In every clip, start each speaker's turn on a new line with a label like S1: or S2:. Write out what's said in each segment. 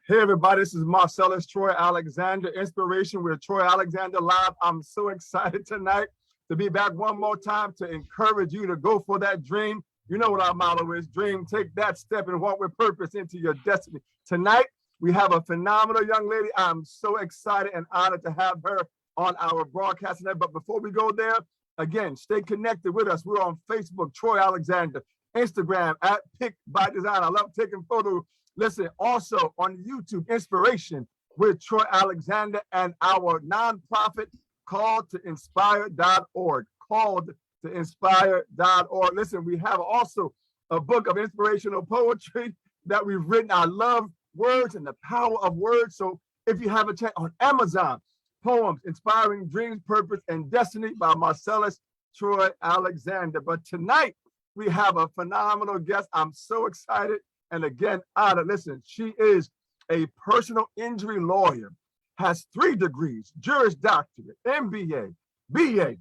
S1: Hey everybody, this is Marcellus Troy Alexander, Inspiration with Troy Alexander Live. I'm so excited tonight to be back one more time to encourage you to go for that dream. You know what our motto is, dream, take that step and walk with purpose into your destiny. Tonight, we have a phenomenal young lady. I'm so excited and honored to have her on our broadcast tonight. But before we go there, again, stay connected with us. We're on Facebook, Troy Alexander, Instagram at Pick by Design. I love taking photos. Listen, also on YouTube, Inspiration with Troy Alexander and our nonprofit called to inspire.org. Called to inspire.org. Listen, we have also a book of inspirational poetry that we've written. I love words and the power of words. So if you have a chance on Amazon, Poems, Inspiring Dreams, Purpose, and Destiny by Marcellus Troy Alexander. But tonight we have a phenomenal guest. I'm so excited. And again, honored. Listen, she is a personal injury lawyer, has 3 degrees, Juris Doctorate, M.B.A, B.A,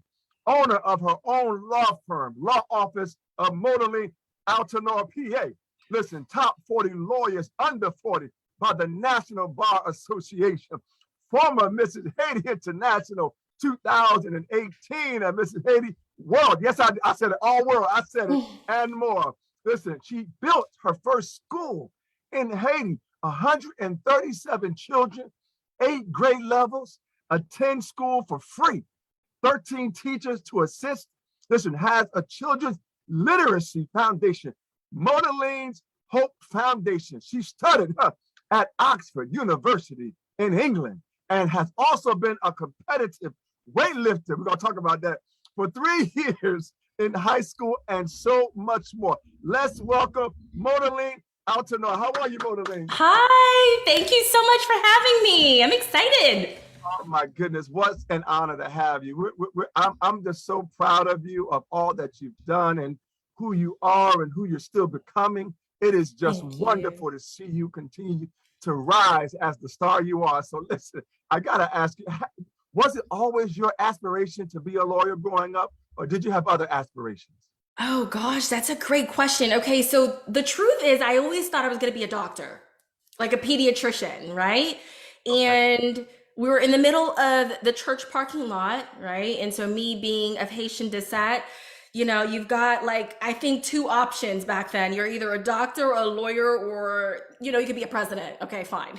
S1: owner of her own law firm, law office of MODOLINE ALTENOR, PA. Listen, top 40 lawyers under 40 by the National Bar Association. Former Mrs. Haiti International 2018 and Mrs. Haiti World. Yes, I said it, all world. I said it and more. Listen, she built her first school in Haiti, 137 children, 8 grade levels, attend school for free, 13 teachers to assist. Listen, has a children's literacy foundation, MODOLINE's Hope Foundation. She studied at Oxford University in England and has also been a competitive weightlifter. We're going to talk about that for 3 years in high school and so much more. Let's welcome MODOLINE Altenor. How are you, MODOLINE?
S2: Hi, thank you so much for having me. I'm excited.
S1: Oh my goodness, what an honor to have you. I'm just so proud of you, of all that you've done and who you are and who you're still becoming. It is just
S2: Thank you.
S1: wonderful to see you continue to rise as the star you are. So listen, I gotta ask you, was it always your aspiration to be a lawyer growing up, or did you have other aspirations?
S2: Oh gosh, that's a great question. Okay, so the truth is, I always thought I was going to be a doctor, like a pediatrician, right?
S1: Okay.
S2: And we were in the middle of the church parking lot, right? And so, me being of Haitian descent, you've got like, I think 2 options back then. You're either a doctor or a lawyer, or, you could be a president. Okay, fine.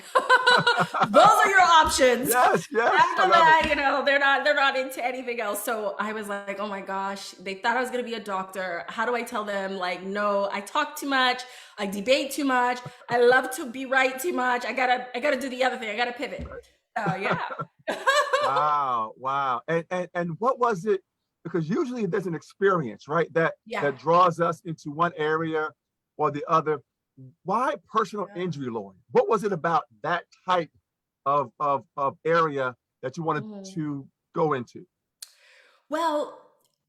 S2: Those are your options.
S1: Yes, yes, I
S2: After
S1: love it.
S2: that, they're not into anything else. So I was like, oh my gosh, they thought I was gonna be a doctor. How do I tell them, like, no, I talk too much, I debate too much, I love to be right too much. I gotta do the other thing. I gotta pivot. So yeah.
S1: Wow, wow. And what was it? Because usually there's an experience, right?
S2: Yeah.
S1: That draws us into one area or the other. Why personal
S2: Yeah.
S1: injury law? What was it about that type of area that you wanted
S2: Mhm.
S1: to go into?
S2: Well,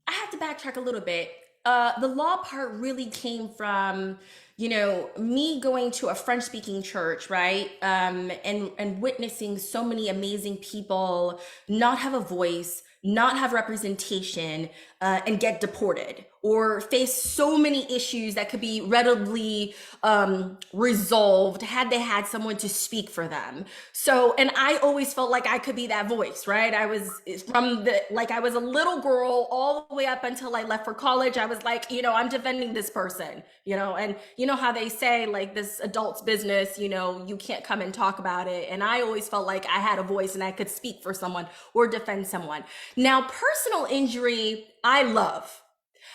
S2: I have to backtrack a little bit. The law part really came from, me going to a French-speaking church, right? And witnessing so many amazing people not have a voice, not have representation, and get deported or face so many issues that could be readily resolved had they had someone to speak for them. So, and I always felt like I could be that voice, right? I was like, I was a little girl all the way up until I left for college. I was like, I'm defending this person, and you know how they say, like, this adult's business, you can't come and talk about it. And I always felt like I had a voice and I could speak for someone or defend someone. Now, personal injury, I love.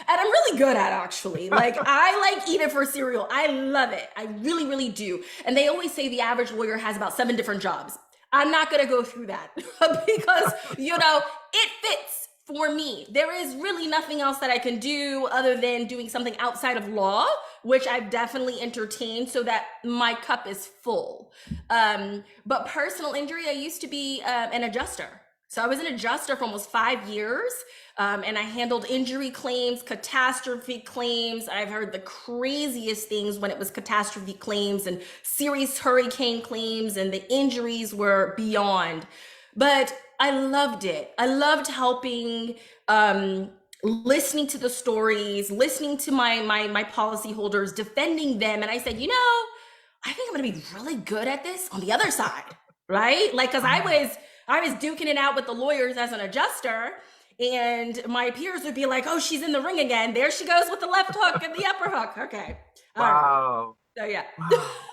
S2: And I'm really good at, actually. Like, I like eat it for cereal. I love it. I really, really do. And they always say the average lawyer has about 7 different jobs. I'm not going to go through that because, it fits for me. There is really nothing else that I can do other than doing something outside of law, which I've definitely entertained so that my cup is full. But personal injury, I used to be an adjuster. So I was an adjuster for almost 5 years, and I handled injury claims, catastrophe claims. I've heard the craziest things when it was catastrophe claims and serious hurricane claims, and the injuries were beyond. But I loved it. I loved helping, listening to the stories, listening to my policyholders, defending them. And I said, I think I'm gonna be really good at this on the other side, right? Like, cause I was duking it out with the lawyers as an adjuster, and my peers would be like, "Oh, she's in the ring again. There she goes with the left hook and the upper hook." Okay, all right.
S1: Wow.
S2: So yeah.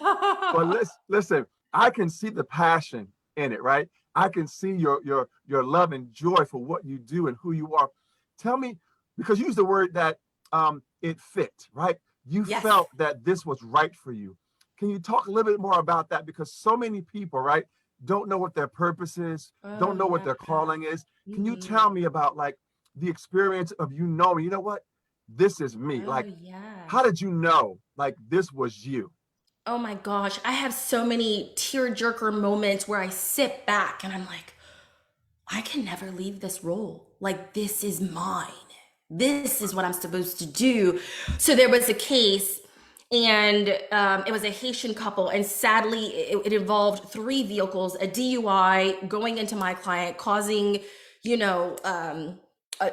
S1: Wow. But listen, I can see the passion in it, right? I can see your love and joy for what you do and who you are. Tell me, because you used the word that it fit, right? You
S2: Yes.
S1: felt that this was right for you. Can you talk a little bit more about that? Because so many people, right, don't know what their purpose is,
S2: Oh
S1: don't know what
S2: yeah.
S1: their calling is. Can you
S2: Mhm.
S1: tell me about like the experience of you knowing, you know what, this is me?
S2: Oh
S1: Like,
S2: yeah.
S1: how did you know like this was you?
S2: Oh my gosh, I have so many tearjerker moments where I sit back and I'm like, I can never leave this role. Like, this is mine. This is what I'm supposed to do. So there was a case, and it was a Haitian couple, and sadly, it involved three vehicles: a DUI going into my client, causing, you know, a,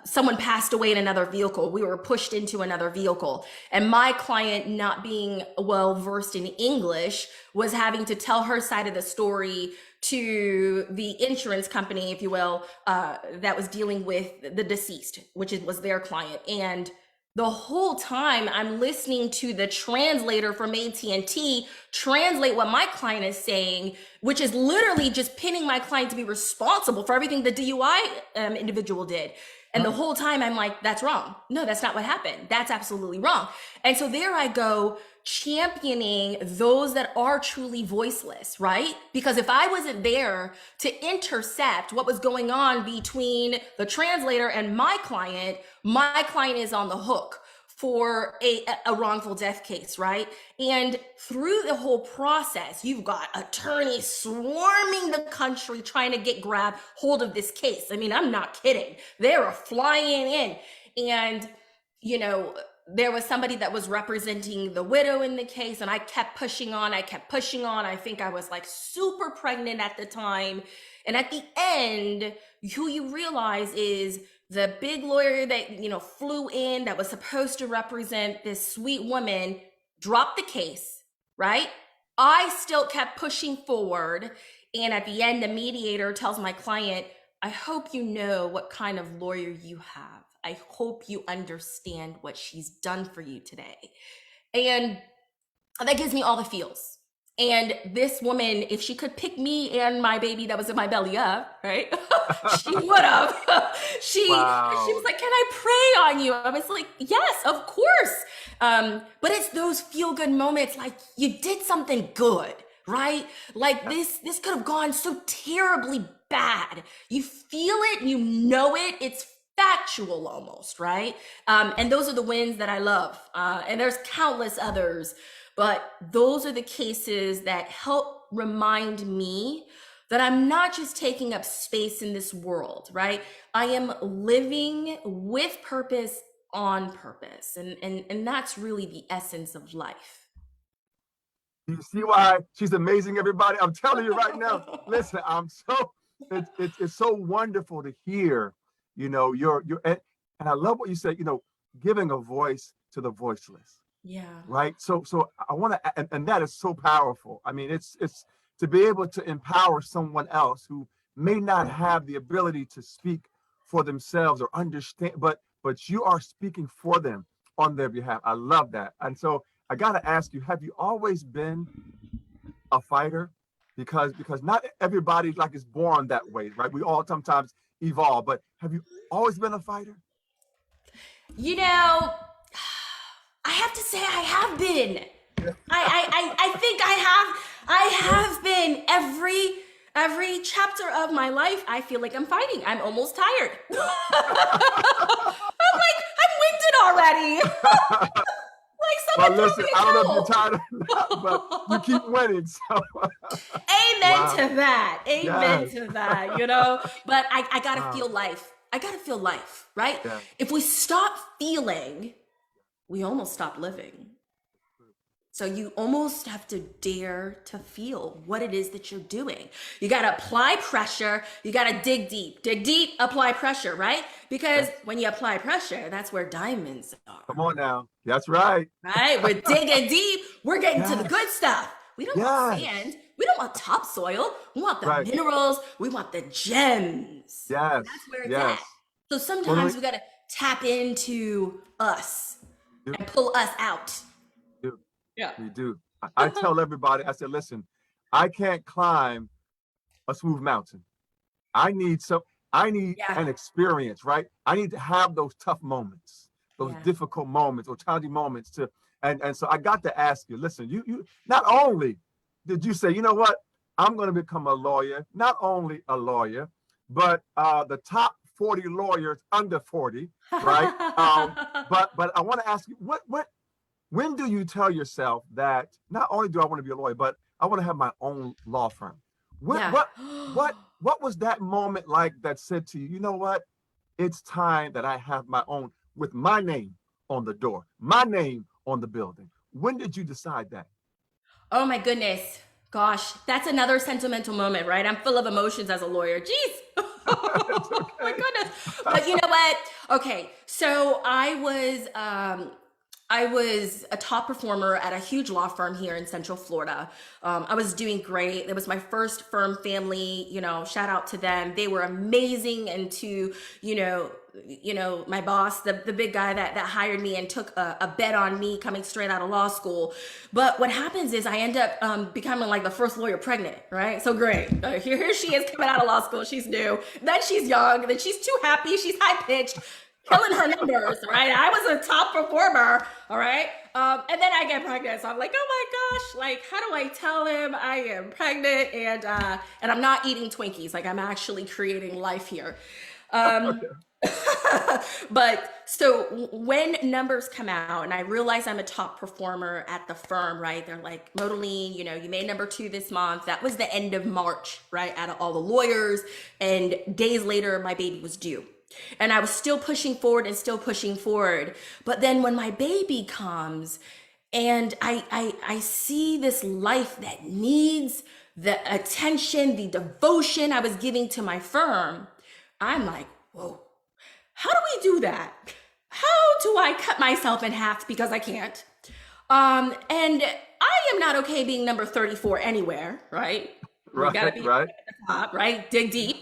S2: someone passed away in another vehicle. We were pushed into another vehicle. And my client, not being well versed in English, was having to tell her side of the story to the insurance company, if you will, that was dealing with the deceased, which was their client. And the whole time I'm listening to the translator from AT&T translate what my client is saying, which is literally just pinning my client to be responsible for everything the DUI individual did. And the whole time I'm like, that's wrong. No, that's not what happened. That's absolutely wrong. And so there I go, championing those that are truly voiceless, right? Because if I wasn't there to intercept what was going on between the translator and my client is on the hook for a wrongful death case, right? And through the whole process, you've got attorneys swarming the country trying to grab hold of this case. I mean, I'm not kidding. They are flying in. And, you know, there was somebody that was representing the widow in the case, and I kept pushing on. I think I was like super pregnant at the time. And at the end, who you realize is the big lawyer that, you know, flew in that was supposed to represent this sweet woman dropped the case, right? I still kept pushing forward. And at the end, the mediator tells my client, I hope you know what kind of lawyer you have. I hope you understand what she's done for you today. And that gives me all the feels. And this woman, if she could pick me and my baby that was in my belly up, right? She would have. She was
S1: Wow.
S2: like, "Can I pray on you?" I was like, "Yes, of course." But it's those feel good moments, like you did something good, right? Like this could have gone so terribly bad. You feel it, you know it. It's factual almost, right? And those are the wins that I love. And there's countless others. But those are the cases that help remind me that I'm not just taking up space in this world, right? I am living with purpose on purpose. And that's really the essence of life.
S1: You see why she's amazing, everybody? I'm telling you right now. Listen, it's so wonderful to hear, you know, and I love what you said, you know, giving a voice to the voiceless,
S2: Yeah.
S1: right? So I want to, and that is so powerful. I mean, it's to be able to empower someone else who may not have the ability to speak for themselves or understand, but you are speaking for them on their behalf. I love that. And so I got to ask you, have you always been a fighter? Because not everybody like is born that way, right? We all sometimes evolve, but have you always been a fighter?
S2: You know, I have to say I have been. I think I have been every chapter of my life. I feel like I'm fighting. I'm almost tired. I'm like, I'm winded already. Like
S1: Well,
S2: someone throw
S1: listen,
S2: me
S1: I don't know if you're
S2: a towel.
S1: tired or not, but you keep winning. So,
S2: Amen
S1: wow.
S2: to that. Amen
S1: Yes.
S2: to that, you know? But I gotta
S1: Wow.
S2: feel life. I gotta feel life, right?
S1: Yeah.
S2: If we stop feeling, we almost stop living. So you almost have to dare to feel what it is that you're doing. You got to apply pressure. You got to dig deep, apply pressure, right? Because when you apply pressure, that's where diamonds
S1: Come
S2: are,
S1: on now. That's right.
S2: right? We're digging deep. We're getting to the good
S1: Yes.
S2: stuff. We don't want
S1: Yes.
S2: sand. We don't want topsoil. We want the
S1: Right.
S2: minerals. We want the gems.
S1: Yes.
S2: That's where it's at.
S1: Yes.
S2: So
S1: Well,
S2: sometimes we got to tap into us
S1: do,
S2: and pull us out.
S1: do,
S2: Yeah.
S1: we do. I tell everybody, I said, listen, I can't climb a smooth mountain. I need some, I need
S2: Yeah.
S1: an experience, right? I need to have those tough moments, those
S2: Yeah.
S1: difficult moments or challenging moments to, and so I got to ask you, listen, you not only did you say, you know what, I'm going to become a lawyer, not only a lawyer, but the top 40 lawyers under 40, right? But I want to ask you, when do you tell yourself that not only do I want to be a lawyer, but I want to have my own law firm? What
S2: Yeah.
S1: what what was that moment like that said to you, you know what? It's time that I have my own with my name on the door, my name on the building. When did you decide that?
S2: Oh my goodness. Gosh, that's another sentimental moment, right? I'm full of emotions as a lawyer. Jeez.
S1: It's
S2: Oh my
S1: okay.
S2: goodness. But you know what? Okay, so I was a top performer at a huge law firm here in Central Florida. I was doing great. It was my first firm family, shout out to them. They were amazing. And to, my boss, the big guy that hired me and took a bet on me coming straight out of law school. But what happens is I end up becoming like the first lawyer pregnant, right? So great. Here she is coming out of law school. She's new. Then she's young. Then she's too happy. She's high pitched, killing her numbers, right? I was a top performer, all right? And then I get pregnant. So I'm like, oh my gosh, like, how do I tell him I am pregnant and I'm not eating Twinkies? Like, I'm actually creating life here.
S1: Okay.
S2: But so when numbers come out and I realize I'm a top performer at the firm, right? They're like, Modeline, you made number 2 this month. That was the end of March, right? Out of all the lawyers. And days later, my baby was due. And I was still pushing forward and still pushing forward. But then when my baby comes and I see this life that needs the attention, the devotion I was giving to my firm, I'm like, whoa, how do we do that? How do I cut myself in half because I can't? And I am not okay being number 34 anywhere, right? We gotta be
S1: Right.
S2: at the top, right? Dig deep,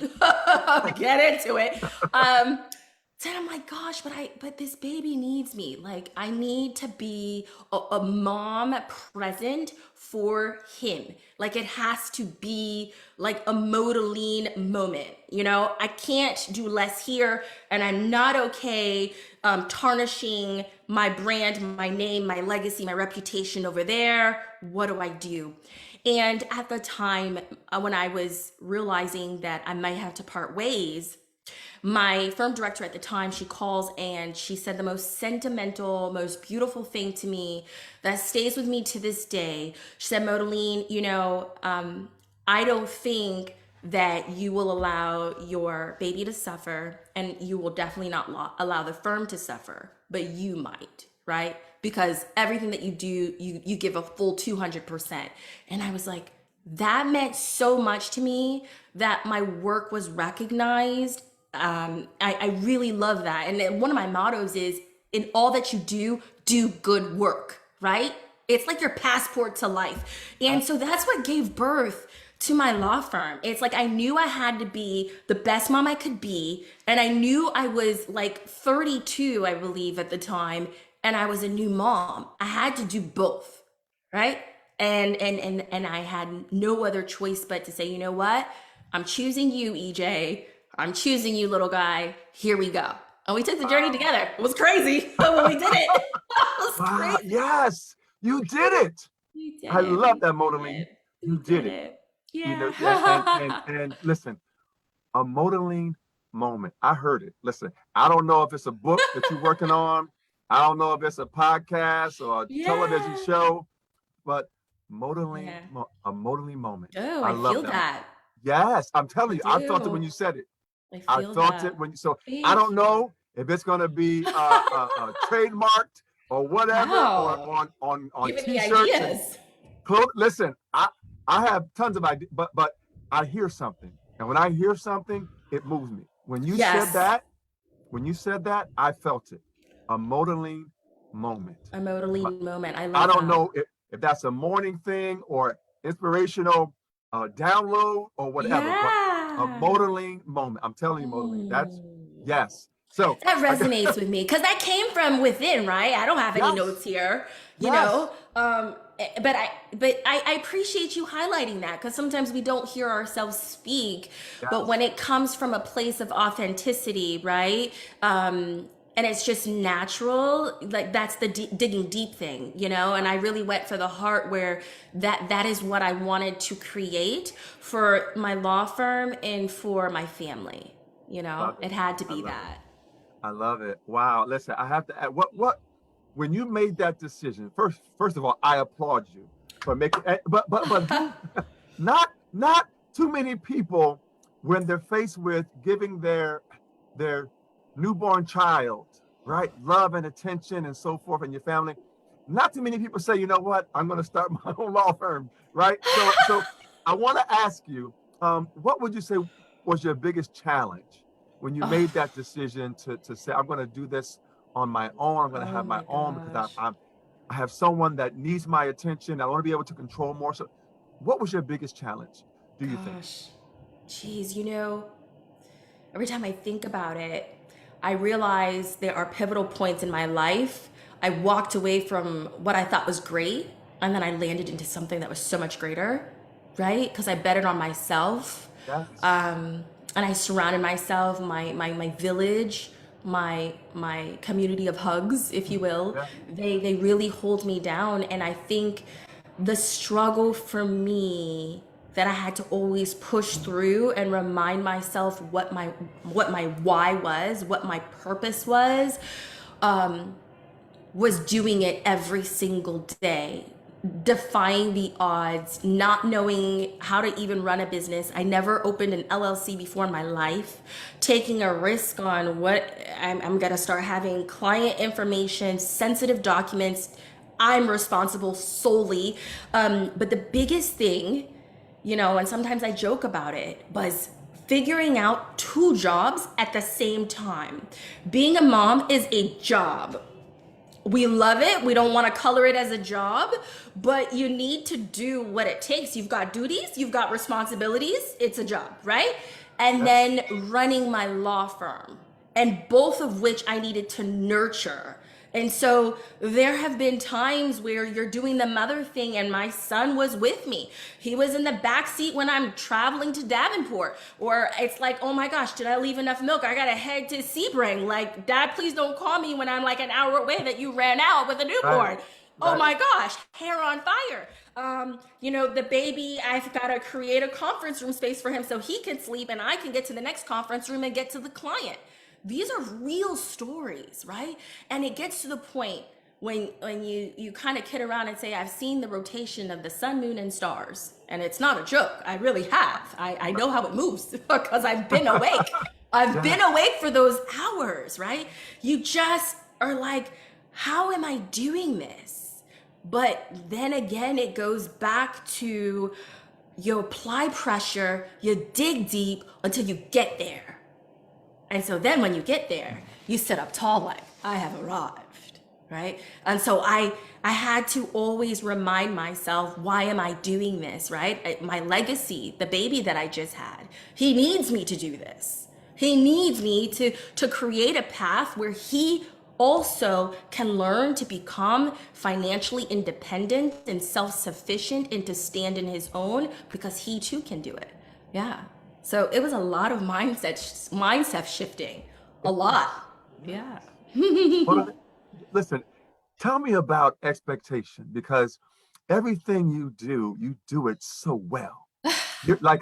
S2: get into it. Then I'm like, gosh, but this baby needs me. Like, I need to be a mom present for him. Like, it has to be like a Modeline moment. I can't do less here, and I'm not okay tarnishing my brand, my name, my legacy, my reputation over there. What do I do? And at the time when I was realizing that I might have to part ways, my firm director at the time, she calls and she said the most sentimental, most beautiful thing to me that stays with me to this day. She said, Modeline, I don't think that you will allow your baby to suffer, and you will definitely not allow the firm to suffer, but you might, right? Because everything that you do, you give a full 200%. And I was like, that meant so much to me that my work was recognized. I really love that. And then one of my mottos is, in all that you do good work, right? It's like your passport to life. And so that's what gave birth to my law firm. It's like I knew I had to be the best mom I could be. And I knew I was like 32, I believe, at the time. And I was a new mom. I had to do both, right? And I had no other choice but to say, you know what? I'm choosing you, EJ. I'm choosing you, little guy. Here we go. And we took the journey together. It was crazy, but when we did it, it was
S1: Wow.
S2: crazy.
S1: Yes, you did it.
S2: We did
S1: I
S2: it.
S1: love
S2: We
S1: that,
S2: did
S1: Modeline.
S2: it.
S1: You
S2: We
S1: did
S2: did
S1: it.
S2: it.
S1: And listen, a Modeline moment. I heard it. Listen, I don't know if it's a book that you're working on. I don't know if it's a podcast or a television
S2: Yeah.
S1: show, but Modeline,
S2: Yeah.
S1: a Modeline moment.
S2: Oh,
S1: I
S2: I
S1: love
S2: feel
S1: that.
S2: that.
S1: Yes, I'm
S2: I
S1: telling you, I felt it when
S2: do.
S1: you said it.
S2: I
S1: I
S2: feel
S1: felt
S2: that.
S1: it when you, so I
S2: Thank
S1: don't
S2: you.
S1: know if it's going to be trademarked or whatever, or
S2: Wow.
S1: on
S2: Giving me
S1: t-shirts and
S2: ideas.
S1: clothes. Listen, I have tons of ideas, but I hear something, and when I hear something, it moves me.
S2: Yes.
S1: When you said that, I felt it. A modeling moment.
S2: A modeling moment. I
S1: I
S2: love
S1: don't
S2: that.
S1: know if that's a morning thing or inspirational download or whatever, but a
S2: Yeah.
S1: modeling moment. I'm telling you, modeling. That's
S2: Mm.
S1: yes. So
S2: That
S1: I got
S2: resonates with me because that came from within, right? I don't have any
S1: yes,
S2: notes here, you
S1: yes,
S2: know. But I appreciate you highlighting that because sometimes we don't hear ourselves speak. But when
S1: yes.
S2: it comes from a place of authenticity, right? And it's just natural, like that's the digging deep thing, you know. And I really went for the heart where that is what I wanted to create for my law firm and for my family. You know,
S1: Love it.
S2: it had to
S1: I
S2: be
S1: love it.
S2: that.
S1: I love it. Wow. Listen, I have to add what when you made that decision, first of all, I applaud you for making but who not too many people when they're faced with giving their newborn child, right, love and attention and so forth, and your family, not too many people say, you know what, I'm going to start my own law firm, right? So I want to ask you, what would you say was your biggest challenge when you
S2: Oh,
S1: made that decision to say, I'm going to do this on my own, I'm going to
S2: oh
S1: have my
S2: my
S1: own because
S2: gosh.
S1: I have someone that needs my attention, I want to be able to control more. So what was your biggest challenge, do you think?
S2: Gosh. Jeez, you know, every time I think about it, I realize there are pivotal points in my life. I walked away from what I thought was great, and then I landed into something that was so much greater, right? Because I betted on myself.
S1: Yes.
S2: And I surrounded myself, my village, my community of hugs, if you will.
S1: Yeah.
S2: They really hold me down, and I think the struggle for me that I had to always push through and remind myself what my why was, what my purpose was doing it every single day, defying the odds, not knowing how to even run a business. I never opened an LLC before in my life, taking a risk on what I'm going to start having client information, sensitive documents. I'm responsible solely. But the biggest thing, you know, and sometimes I joke about it, was figuring out two jobs at the same time. Being a mom is a job. We love it. We don't want to color it as a job, but you need to do what it takes. You've got duties, you've got responsibilities. It's a job, right? And
S1: Yes.
S2: then running my law firm, and both of which I needed to nurture. And so there have been times where you're doing the mother thing and my son was with me. He was in the back seat when I'm traveling to Davenport. Or it's like, oh my gosh, did I leave enough milk? I gotta head to Sebring. Like, Dad, please don't call me when I'm like an hour away that you ran out with a
S1: Right.
S2: newborn. Oh
S1: Right.
S2: my gosh, hair on fire. You know, the baby, I've got to create a conference room space for him so he can sleep and I can get to the next conference room and get to the client. These are real stories, right? And it gets to the point when you kind of kid around and say, I've seen the rotation of the sun, moon, and stars. And it's not a joke. I really have. I know how it moves because I've been awake. I've been
S1: Yes.
S2: awake for those hours, right? You just are like, how am I doing this? But then again, it goes back to you apply pressure, you dig deep until you get there. And so then when you get there, you sit up tall like, I have arrived, right? And so I had to always remind myself, why am I doing this, right? My legacy, the baby that I just had, he needs me to do this. He needs me to create a path where he also can learn to become financially independent and self-sufficient and to stand in his own because he too can do it. Yeah. So it was a lot of mindset shifting. A
S1: It
S2: lot.
S1: is.
S2: Yeah.
S1: Yes. Well, listen, tell me about expectation because everything you do it so well. You're like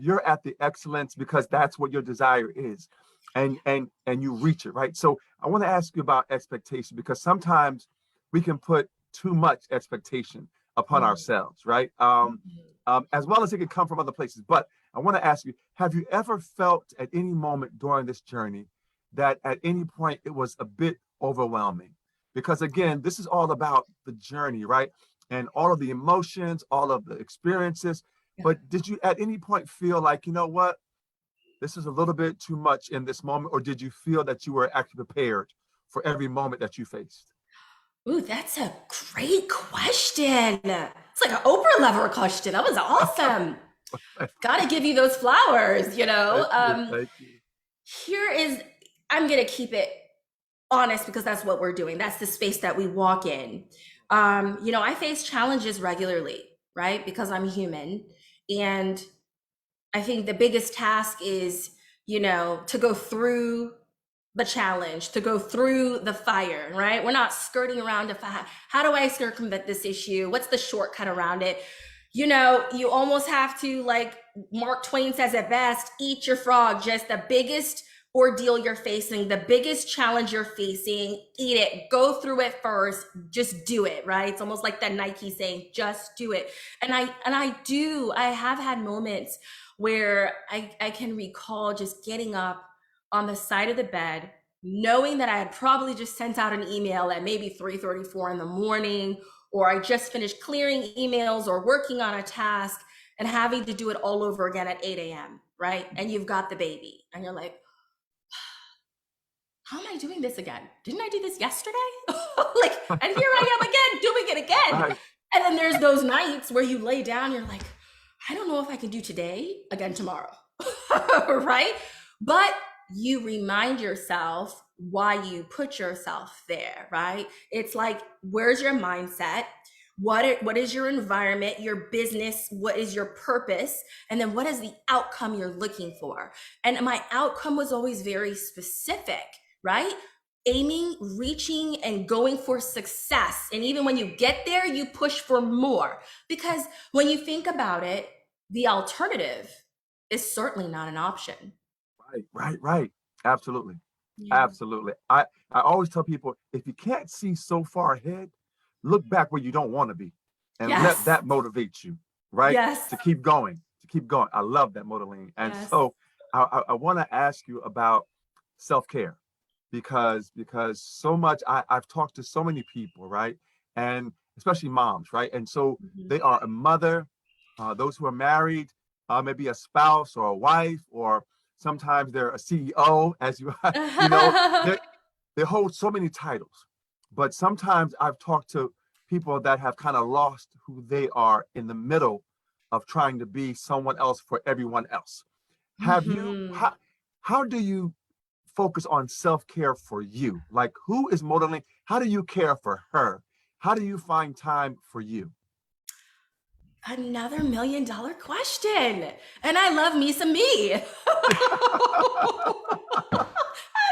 S1: you're at the excellence because that's what your desire is. And you reach it, right? So I want to ask you about expectation because sometimes we can put too much expectation upon
S2: Mm.
S1: ourselves, right? As well as it can come from other places. But I want to ask you, have you ever felt at any moment during this journey that at any point it was a bit overwhelming? because again, this is all about the journey, right? And all of the emotions, all of the experiences.
S2: Yeah.
S1: But did you at any point feel like, you know what, this is a little bit too much in this moment? Or did you feel that you were actually prepared for every moment that you faced?
S2: Ooh, that's a great question. It's like an Oprah level question. That was awesome. Gotta give you those flowers, you know.
S1: Thank you. Thank you.
S2: Here is, I'm gonna keep it honest because that's what we're doing. That's the space that we walk in. You know, I face challenges regularly, right? Because I'm human. And I think the biggest task is, you know, to go through the challenge, to go through the fire, right? We're not skirting around a fire. How do I circumvent this issue? What's the shortcut around it? You know, you almost have to, like Mark Twain says it best, eat your frog. Just the biggest ordeal you're facing, the biggest challenge you're facing, eat it, go through it first, just do it, right? It's almost like that Nike saying, just do it. And I have had moments where I can recall just getting up on the side of the bed, knowing that I had probably just sent out an email at maybe 3:34 in the morning, or I just finished clearing emails or working on a task and having to do it all over again at 8 a.m., right? And you've got the baby and you're like, how am I doing this again? Didn't I do this yesterday? Like, and here I am again, doing it again.
S1: Right.
S2: And then there's those nights where you lay down, you're like, I don't know if I can do today, again tomorrow, right? But you remind yourself why you put yourself there, right? It's like, where's your mindset? What is your environment, your business? What is your purpose? And then what is the outcome you're looking for? And my outcome was always very specific, right? Aiming, reaching, and going for success. And even when you get there, you push for more. Because when you think about it, the alternative is certainly not an option.
S1: Right. Absolutely.
S2: Yeah.
S1: Absolutely. I always tell people, if you can't see so far ahead, look back where you don't want to be and let
S2: Yes.
S1: that motivate you, right?
S2: Yes.
S1: To keep going, to keep going. I love that, Modeling. And
S2: Yes.
S1: so I want to ask you about self-care because so much I've talked to so many people, right? And especially moms, right? And so
S2: Mhm.
S1: they are a mother, those who are married, maybe a spouse or a wife, or sometimes they're a CEO, as you, you know, they hold so many titles. But sometimes I've talked to people that have kind of lost who they are in the middle of trying to be someone else for everyone else. Have you,
S2: Mhm.
S1: how do you focus on self-care for you? Like, who is modeling? How do you care for her? How do you find time for you?
S2: Another $1 million question. And I love me some me. I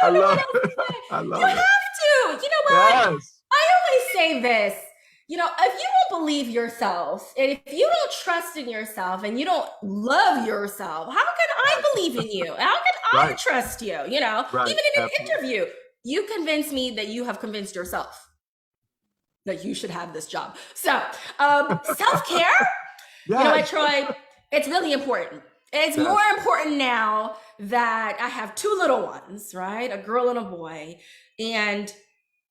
S1: I
S2: don't know what
S1: love
S2: else
S1: it.
S2: to say.
S1: I
S2: You
S1: love it.
S2: have to. You know what?
S1: Yes.
S2: I always say this. You know, if you don't believe yourself, and if you don't trust in yourself, and you don't love yourself, how can I
S1: Right.
S2: believe in you? How can I
S1: Right.
S2: trust you? You know,
S1: Right.
S2: even in an
S1: Absolutely.
S2: interview, you convince me that you have convinced yourself that you should have this job. So, self care, you know what,
S1: Yes.
S2: Troy? It's really important. It's more
S1: Yes.
S2: important now that I have two little ones, right? A girl and a boy. And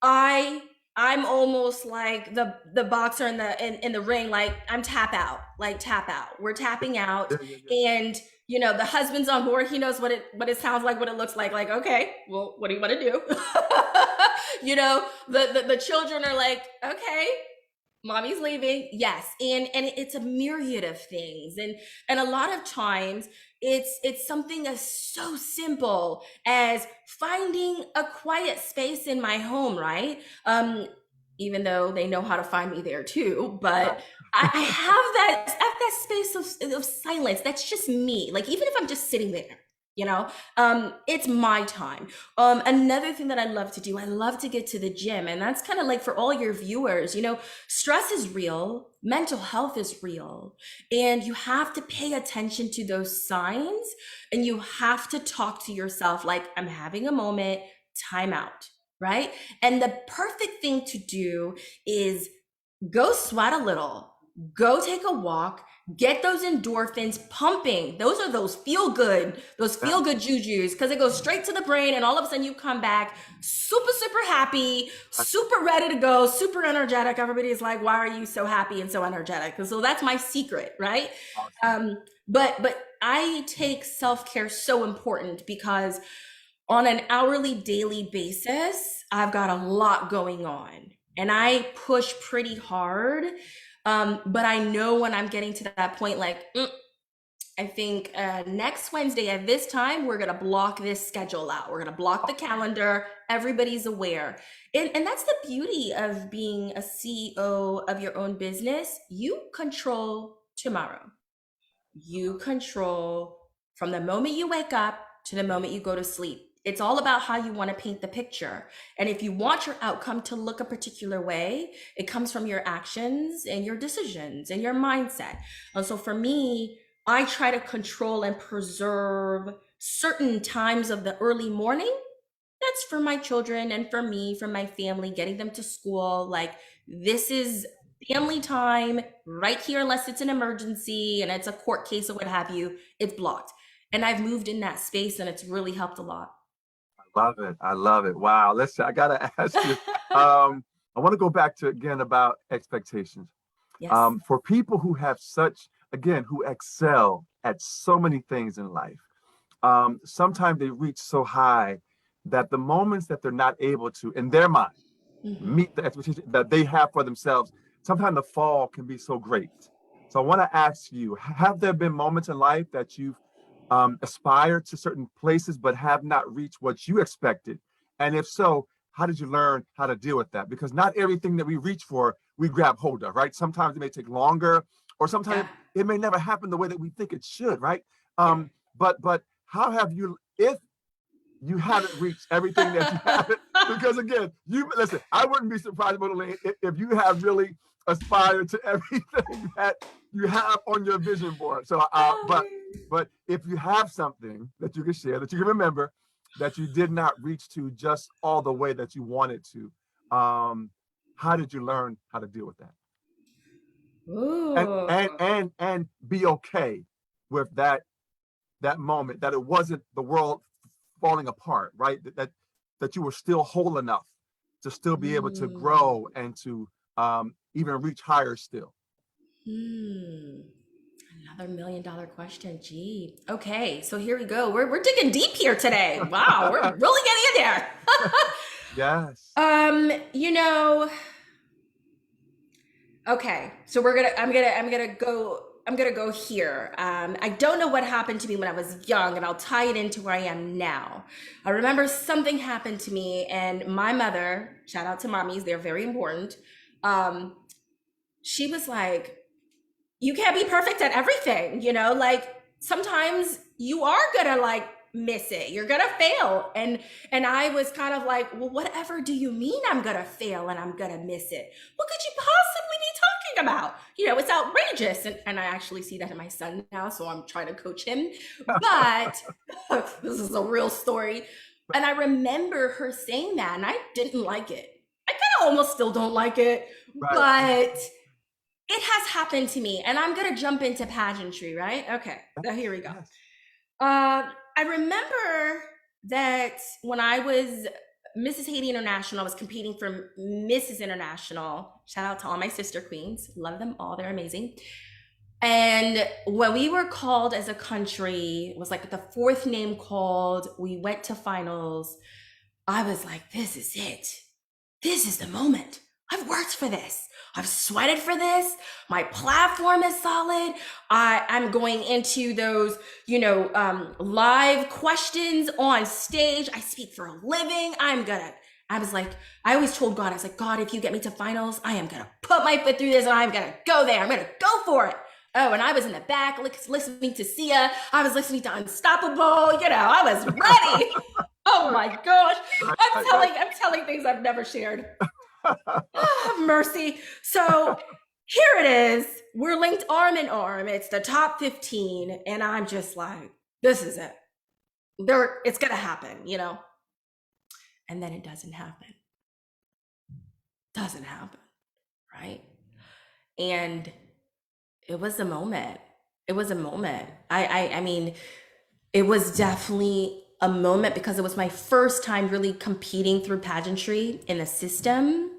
S2: I I'm almost like the boxer in the ring, like I'm tap out, like tap out. We're tapping out.
S1: Yeah.
S2: And you know, the husband's on board. He knows what it sounds like, what it looks like. Like, okay, well, what do you want to do? You know, the children are like, okay, mommy's leaving, yes. And it's a myriad of things, and a lot of times it's something as so simple as finding a quiet space in my home, right? Even though they know how to find me there too, but
S1: Right.
S2: I have that space of silence. That's just me. Like, even if I'm just sitting there, you know, it's my time. Another thing that I love to do, I love to get to the gym. And that's kind of like for all your viewers, you know, stress is real, mental health is real, and you have to pay attention to those signs, and you have to talk to yourself like, I'm having a moment, time out, right? And the perfect thing to do is go sweat a little, go take a walk, get those endorphins pumping. Those feel good jujus, because it goes straight to the brain, and all of a sudden you come back super happy, super ready to go, super energetic. Everybody's like, why are you so happy and so energetic? And so that's my secret, right?
S1: Awesome.
S2: But I take self-care so important because on an hourly, daily basis, I've got a lot going on and I push pretty hard. But I know when I'm getting to that point, like, I think next Wednesday at this time, we're going to block this schedule out. We're going to block the calendar. Everybody's aware. And that's the beauty of being a CEO of your own business. You control tomorrow. You control from the moment you wake up to the moment you go to sleep. It's all about how you want to paint the picture. And if you want your outcome to look a particular way, it comes from your actions and your decisions and your mindset. And so for me, I try to control and preserve certain times of the early morning. That's for my children and for me, for my family, getting them to school. Like, this is family time right here, unless it's an emergency and it's a court case or what have you, it's blocked. And I've moved in that space and it's really helped a lot.
S1: Love it. I love it. Wow. Listen, I gotta ask you. I want to go back to again about expectations.
S2: Yes.
S1: For people who have such, again, who excel at so many things in life, sometimes they reach so high that the moments that they're not able to, in their mind,
S2: Mhm.
S1: meet the expectation that they have for themselves, sometimes the fall can be so great. So I want to ask you, have there been moments in life that you've aspired to certain places but have not reached what you expected? And if so, how did you learn how to deal with that? Because not everything that we reach for, we grab hold of, right? Sometimes it may take longer, or sometimes
S2: Yeah.
S1: it may never happen the way that we think it should, right?
S2: Yeah.
S1: But how have you, if you haven't reached everything that you haven't, because again, you listen, I wouldn't be surprised, Modeling, if you have really aspired to everything that you have on your vision board. So but if you have something that you can share, that you can remember, that you did not reach to just all the way that you wanted to, how did you learn how to deal with that? and
S2: Ooh.
S1: and and and be okay with that moment, that it wasn't the world falling apart, right? That you were still whole enough to still be able to
S2: Mm.
S1: grow and to even reach higher still.
S2: Hmm. Another $1 million question. Gee. Okay, so here we go. We're digging deep here today. Wow, we're really getting in there.
S1: Yes.
S2: You know, okay, so I'm gonna go here. I don't know what happened to me when I was young, and I'll tie it into where I am now. I remember something happened to me, and my mother, shout out to mommies, they're very important. Um, she was like, you can't be perfect at everything, like sometimes you are gonna like miss it, you're gonna fail. And I was kind of like, well, whatever do you mean I'm gonna fail and I'm gonna miss it? What could you possibly be talking about? It's outrageous. And I actually see that in my son now, so I'm trying to coach him. But this is a real story. And I remember her saying that, and I didn't like it. I kind of almost still don't like it,
S1: Right.
S2: but it has happened to me. And I'm gonna jump into pageantry, right? Okay, now here we go.
S1: Yes.
S2: I remember that when I was Mrs. Haiti International, I was competing for Mrs. International. Shout out to all my sister queens. Love them all. They're amazing. And when we were called as a country, it was like the fourth name called. We went to finals. I was like, this is it. This is the moment. I've worked for this. I've sweated for this. My platform is solid. I'm going into those, live questions on stage. I speak for a living. I was like, I always told God, I was like, God, if you get me to finals, I am going to put my foot through this and I'm going to go there. I'm going to go for it. Oh, and I was in the back listening to Sia. I was listening to Unstoppable. I was ready. Oh my gosh. I'm telling things I've never shared. Have mercy. So here it is. We're linked arm in arm. It's the top 15. And I'm just like, this is it. It's gonna happen. And then it doesn't happen. Doesn't happen. Right. And It was a moment. It was a moment. I mean, it was definitely a moment because it was my first time really competing through pageantry in a system.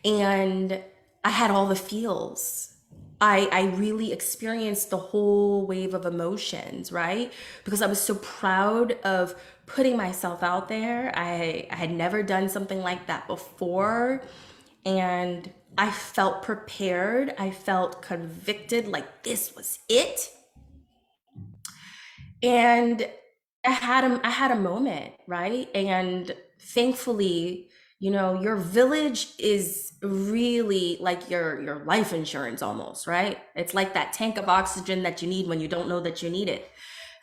S2: And I had all the feels. I really experienced the whole wave of emotions, right? Because I was so proud of putting myself out there. I had never done something like that before. And I felt prepared. I felt convicted, like this was it. And I had a moment, right? And thankfully, you know, your village is really like your life insurance almost, right? It's like that tank of oxygen that you need when you don't know that you need it.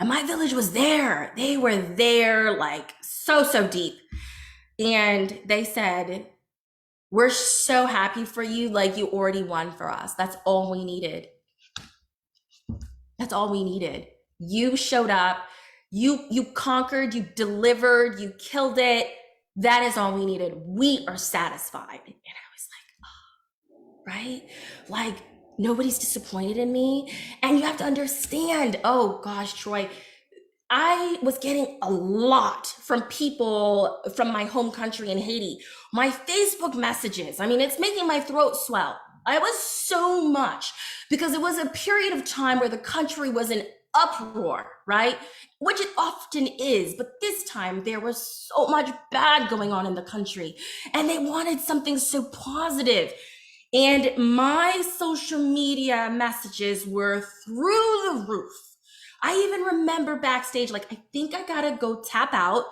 S2: And my village was there. They were there like so deep. And they said, "We're so happy for you, like you already won for us. That's all we needed. That's all we needed. You showed up, you conquered, you delivered, you killed it. That is all we needed. We are satisfied." And I was like, right? Like nobody's disappointed in me. And you have to understand, oh gosh, Troy, I was getting a lot from people from my home country in Haiti. My Facebook messages, I mean, it's making my throat swell. I was so much because it was a period of time where the country was in uproar, right? Which it often is, but this time there was so much bad going on in the country and they wanted something so positive. And my social media messages were through the roof. I even remember backstage, like, I think I gotta go tap out,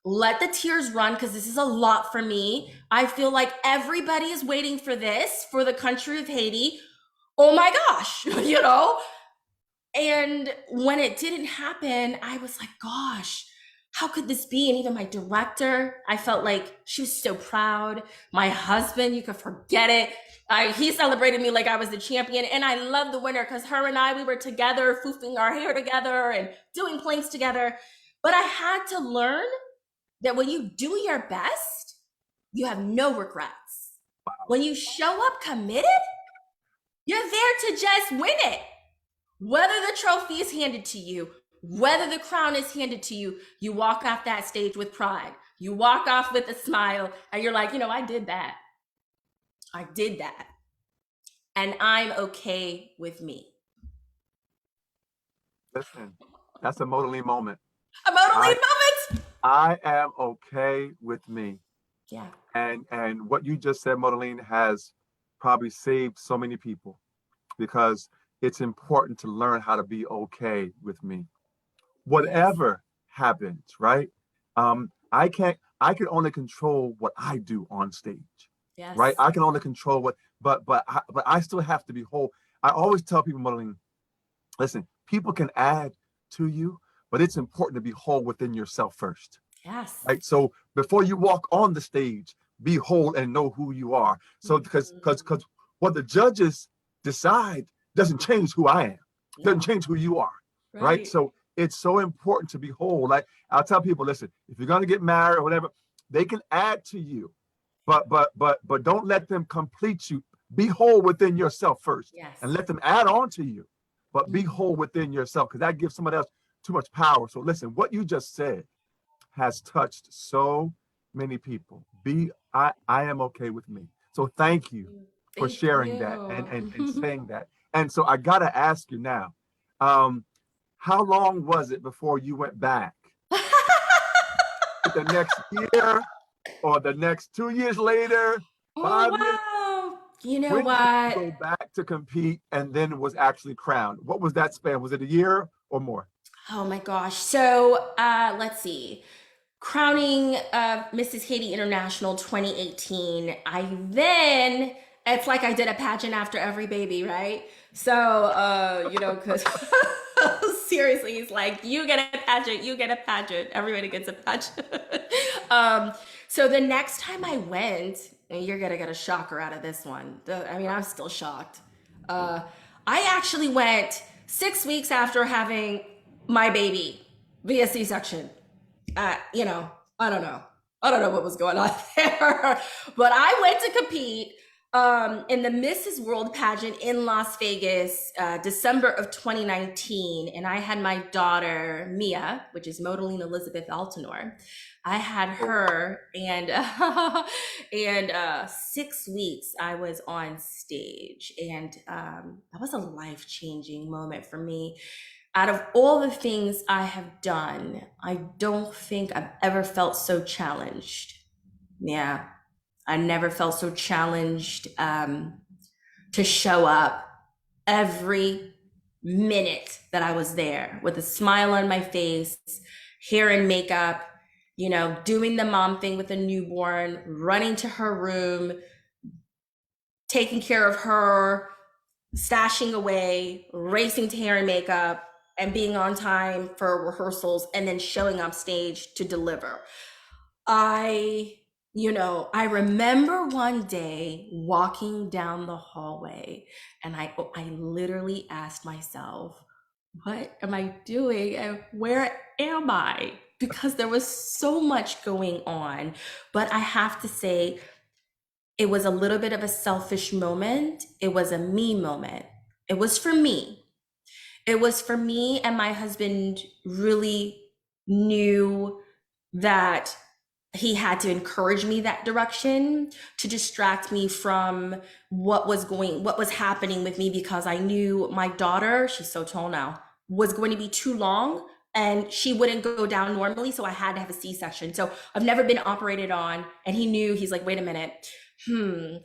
S2: let the tears run, because this is a lot for me. I feel like everybody is waiting for this, for the country of Haiti. Oh my gosh, you know? And when it didn't happen, I was like, gosh, how could this be? And even my director, I felt like she was so proud. My husband, you could forget it. He celebrated me like I was the champion. And I love the winner because her and I, we were together, foofing our hair together and doing planks together. But I had to learn that when you do your best, you have no regrets. When you show up committed, you're there to just win it. Whether the trophy is handed to you, whether the crown is handed to you, you walk off that stage with pride. You walk off with a smile and you're like, you know, I did that. I did that. And I'm okay with me.
S1: Listen, that's a modeling moment.
S2: A modeling
S1: I,
S2: moment.
S1: I am okay with me.
S2: Yeah.
S1: And what you just said, Modeling, has probably saved so many people because it's important to learn how to be okay with me.
S2: Yes.
S1: Whatever happens, right? I can only control what I do on stage,
S2: Yes.
S1: right? I can only control what, but I still have to be whole. I always tell people, Modeling, listen, people can add to you, but it's important to be whole within yourself first.
S2: Yes.
S1: Right. So before you walk on the stage, be whole and know who you are. So because what the judges decide doesn't change who I am, doesn't change who you are. Right. So it's so important to be whole. Like I'll tell people, listen, if you're gonna get married or whatever, they can add to you, but don't let them complete you. Be whole within yourself first,
S2: Yes.
S1: and let them add on to you. But be whole within yourself because that gives somebody else too much power. So listen, what you just said has touched so many people. I am okay with me. So thank you for
S2: Thank
S1: sharing that and
S2: you.
S1: saying that. And so I gotta ask you now, um, how long was it before you went back? The next year or the next 2 years later,
S2: Oh
S1: 5 years?
S2: wow. You know
S1: When did you
S2: what?
S1: go back to compete and then was actually crowned? What was that span? Was it a year or more?
S2: Oh my gosh. So let's see. Crowning Mrs. Haiti International 2018. I then, it's like I did a pageant after every baby, right? So, you know, because seriously, it's like you get a pageant, you get a pageant, everybody gets a pageant. um, so the next time I went, and you're gonna get a shocker out of this one. I mean, I'm still shocked. Uh, I actually went 6 weeks after having my baby via C-section. You know, I don't know. I don't know what was going on there, but I went to compete. in the Mrs. World pageant in Las Vegas, December of 2019, and I had my daughter Mia, which is MODOLINE Elizabeth Altenor. I had her, and and 6 weeks I was on stage, and that was a life-changing moment for me. Out of all the things I have done, I don't think I've ever felt so challenged. Yeah, I never felt so challenged to show up every minute that I was there with a smile on my face, hair and makeup, you know, doing the mom thing with a newborn, running to her room, taking care of her, stashing away, racing to hair and makeup, and being on time for rehearsals, and then showing up stage to deliver. I remember one day walking down the hallway, and I literally asked myself, what am I doing and where am I? Because there was so much going on. But I have to say, it was a little bit of a selfish moment. It was a me moment. It was for me. It was for me, and my husband really knew that he had to encourage me that direction to distract me from what was happening with me, because I knew my daughter, she's so tall now, was going to be too long and she wouldn't go down normally. So I had to have a C-section. So I've never been operated on. And he knew, he's like, wait a minute. Him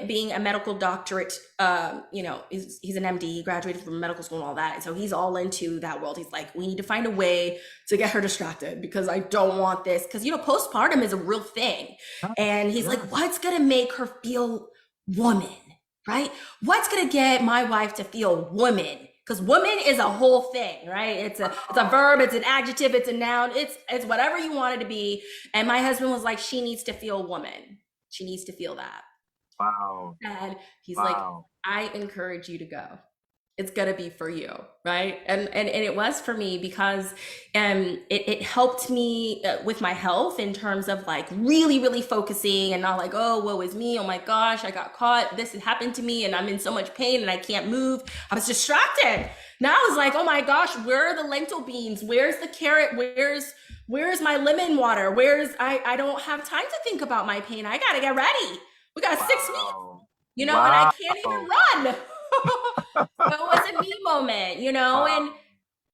S2: being a medical doctorate, he's an MD, he graduated from medical school and all that. And so he's all into that world. He's like, we need to find a way to get her distracted, because I don't want this. Because, postpartum is a real thing. And he's like, what's going to make her feel woman, right? What's going to get my wife to feel woman? Because woman is a whole thing, right? It's a verb, it's an adjective, it's a noun, it's whatever you want it to be. And my husband was like, she needs to feel woman. She needs to feel that.
S1: Wow.
S2: And he's like, I encourage you to go. It's gonna be for you, right? And it was for me, because it helped me with my health, in terms of like really, really focusing, and not like, oh, woe is me, oh my gosh, I got caught, this has happened to me and I'm in so much pain and I can't move. I was distracted. Now I was like, oh my gosh, where are the lentil beans? Where's the carrot? Where's my lemon water? I don't have time to think about my pain. I gotta get ready. We got 6 weeks, and I can't even run. So it was a me moment, and I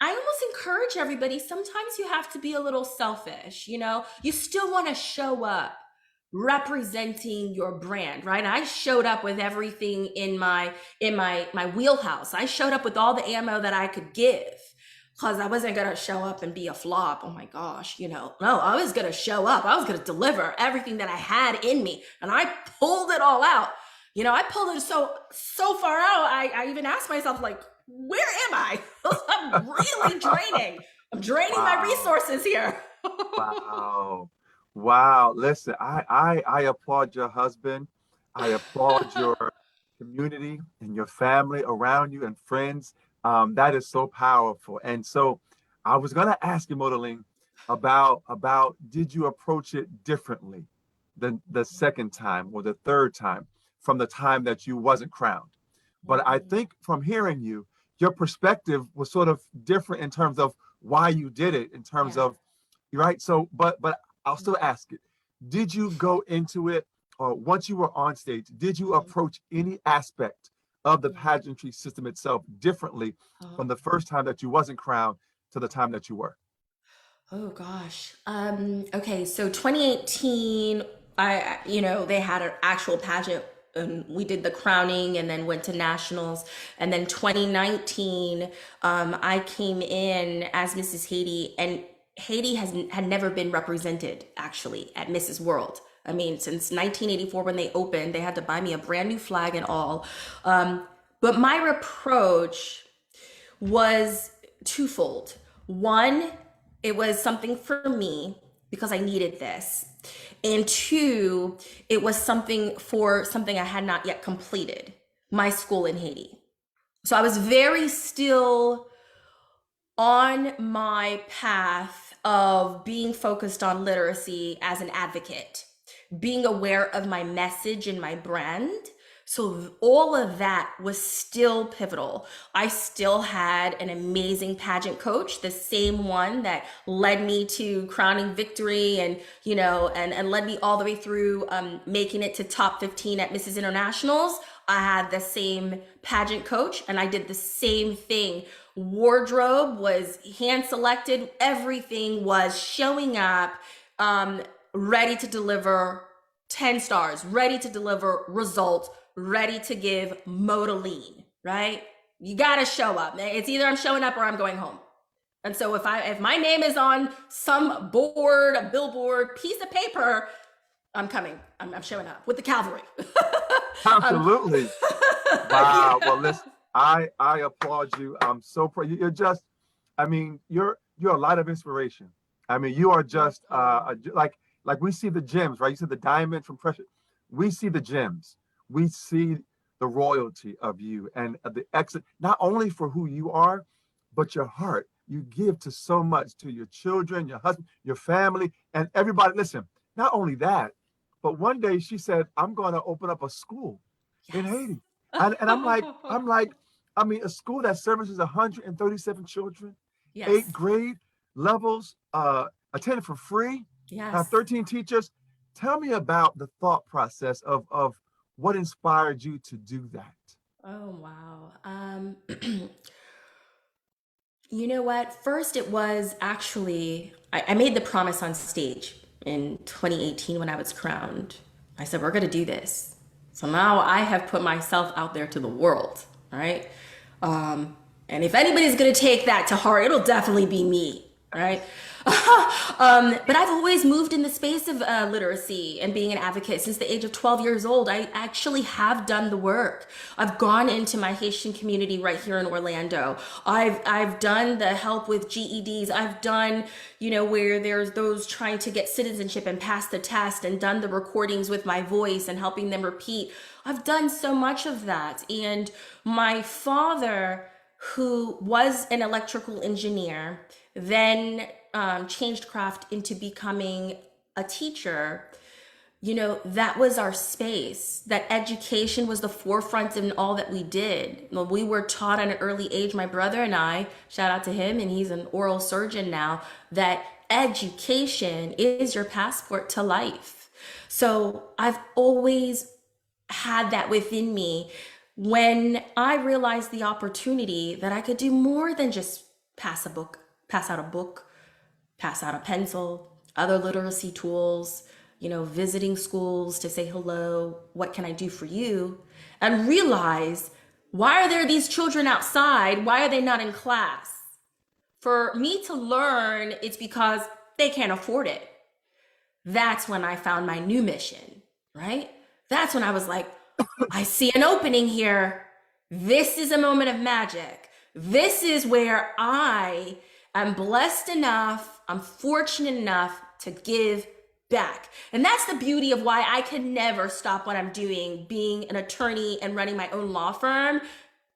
S2: almost encourage everybody, sometimes you have to be a little selfish, you still want to show up representing your brand, right? I showed up with everything in my wheelhouse. I showed up with all the ammo that I could give, because I wasn't going to show up and be a flop. Oh my gosh, no, I was going to show up. I was going to deliver everything that I had in me, and I pulled it all out. I pulled it so far out. I even asked myself, like, where am I? I'm really draining. I'm draining my resources here.
S1: Wow. Listen, I applaud your husband. I applaud your community and your family around you and friends. That is so powerful. And so I was going to ask you, MODOLINE, about did you approach it differently than the second time or the third time, from the time that you wasn't crowned? But I think from hearing you, your perspective was sort of different in terms of why you did it, in terms of, right? So, but I'll still ask it. Did you go into it, or once you were on stage, did you approach any aspect of the pageantry system itself differently from the first time that you wasn't crowned to the time that you were?
S2: Oh gosh. Okay, so 2018, they had an actual pageant, and we did the crowning and then went to nationals. And then 2019, I came in as Mrs. Haiti, and Haiti had never been represented actually at Mrs. World. I mean, since 1984 when they opened, they had to buy me a brand new flag and all. But my approach was twofold. One, it was something for me because I needed this. And two, it was something I had not yet completed, my school in Haiti. So I was very still on my path of being focused on literacy as an advocate. being aware of my message and my brand. So all of that was still pivotal. I still had an amazing pageant coach, the same one that led me to crowning victory and, and led me all the way through making it to top 15 at Mrs. Internationals. I had the same pageant coach and I did the same thing. Wardrobe was hand selected. Everything was showing up, ready to deliver 10 stars, ready to deliver results, ready to give MODOLINE, right? You gotta show up. It's either I'm showing up or I'm going home. And so if my name is on some board, a billboard, piece of paper, I'm coming. I'm showing up with the cavalry.
S1: Absolutely. Wow. Well, listen, I applaud you. I'm so proud. You're just, I mean, you're a lot of inspiration. I mean, you are just like we see the gems, right? You see the diamond from pressure. We see the gems. We see the royalty of you and the exit, not only for who you are, but your heart. You give to so much to your children, your husband, your family, and everybody. Listen, not only that, but one day she said, I'm going to open up a school in Haiti. And I'm like, I mean, a school that services 137 children,
S2: Yes.
S1: 8 grade levels, attended for free,
S2: Yes.
S1: 13 teachers. Tell me about the thought process of what inspired you to do that.
S2: Oh, wow. You know what? First, it was actually, I made the promise on stage in 2018 when I was crowned. I said, we're going to do this. So now I have put myself out there to the world, right? And if anybody's going to take that to heart, it'll definitely be me, right? But I've always moved in the space of literacy and being an advocate since the age of 12 years old. I actually have done the work. I've gone into my Haitian community right here in Orlando. I've done the help with GEDs. I've done, where there's those trying to get citizenship and pass the test, and done the recordings with my voice and helping them repeat. I've done so much of that. And my father, who was an electrical engineer, then changed craft into becoming a teacher. That was our space. That education was the forefront in all that we did. We were taught at an early age, my brother and I, shout out to him, and he's an oral surgeon now, that education is your passport to life. So I've always had that within me. When I realized the opportunity that I could do more than just pass out a book, pass out a pencil, other literacy tools, visiting schools to say hello, what can I do for you? And realize, why are there these children outside? Why are they not in class? For me to learn, it's because they can't afford it. That's when I found my new mission, right? That's when I was like, I see an opening here. This is a moment of magic. This is where I am blessed enough, I'm fortunate enough to give back. And that's the beauty of why I can never stop what I'm doing, being an attorney and running my own law firm.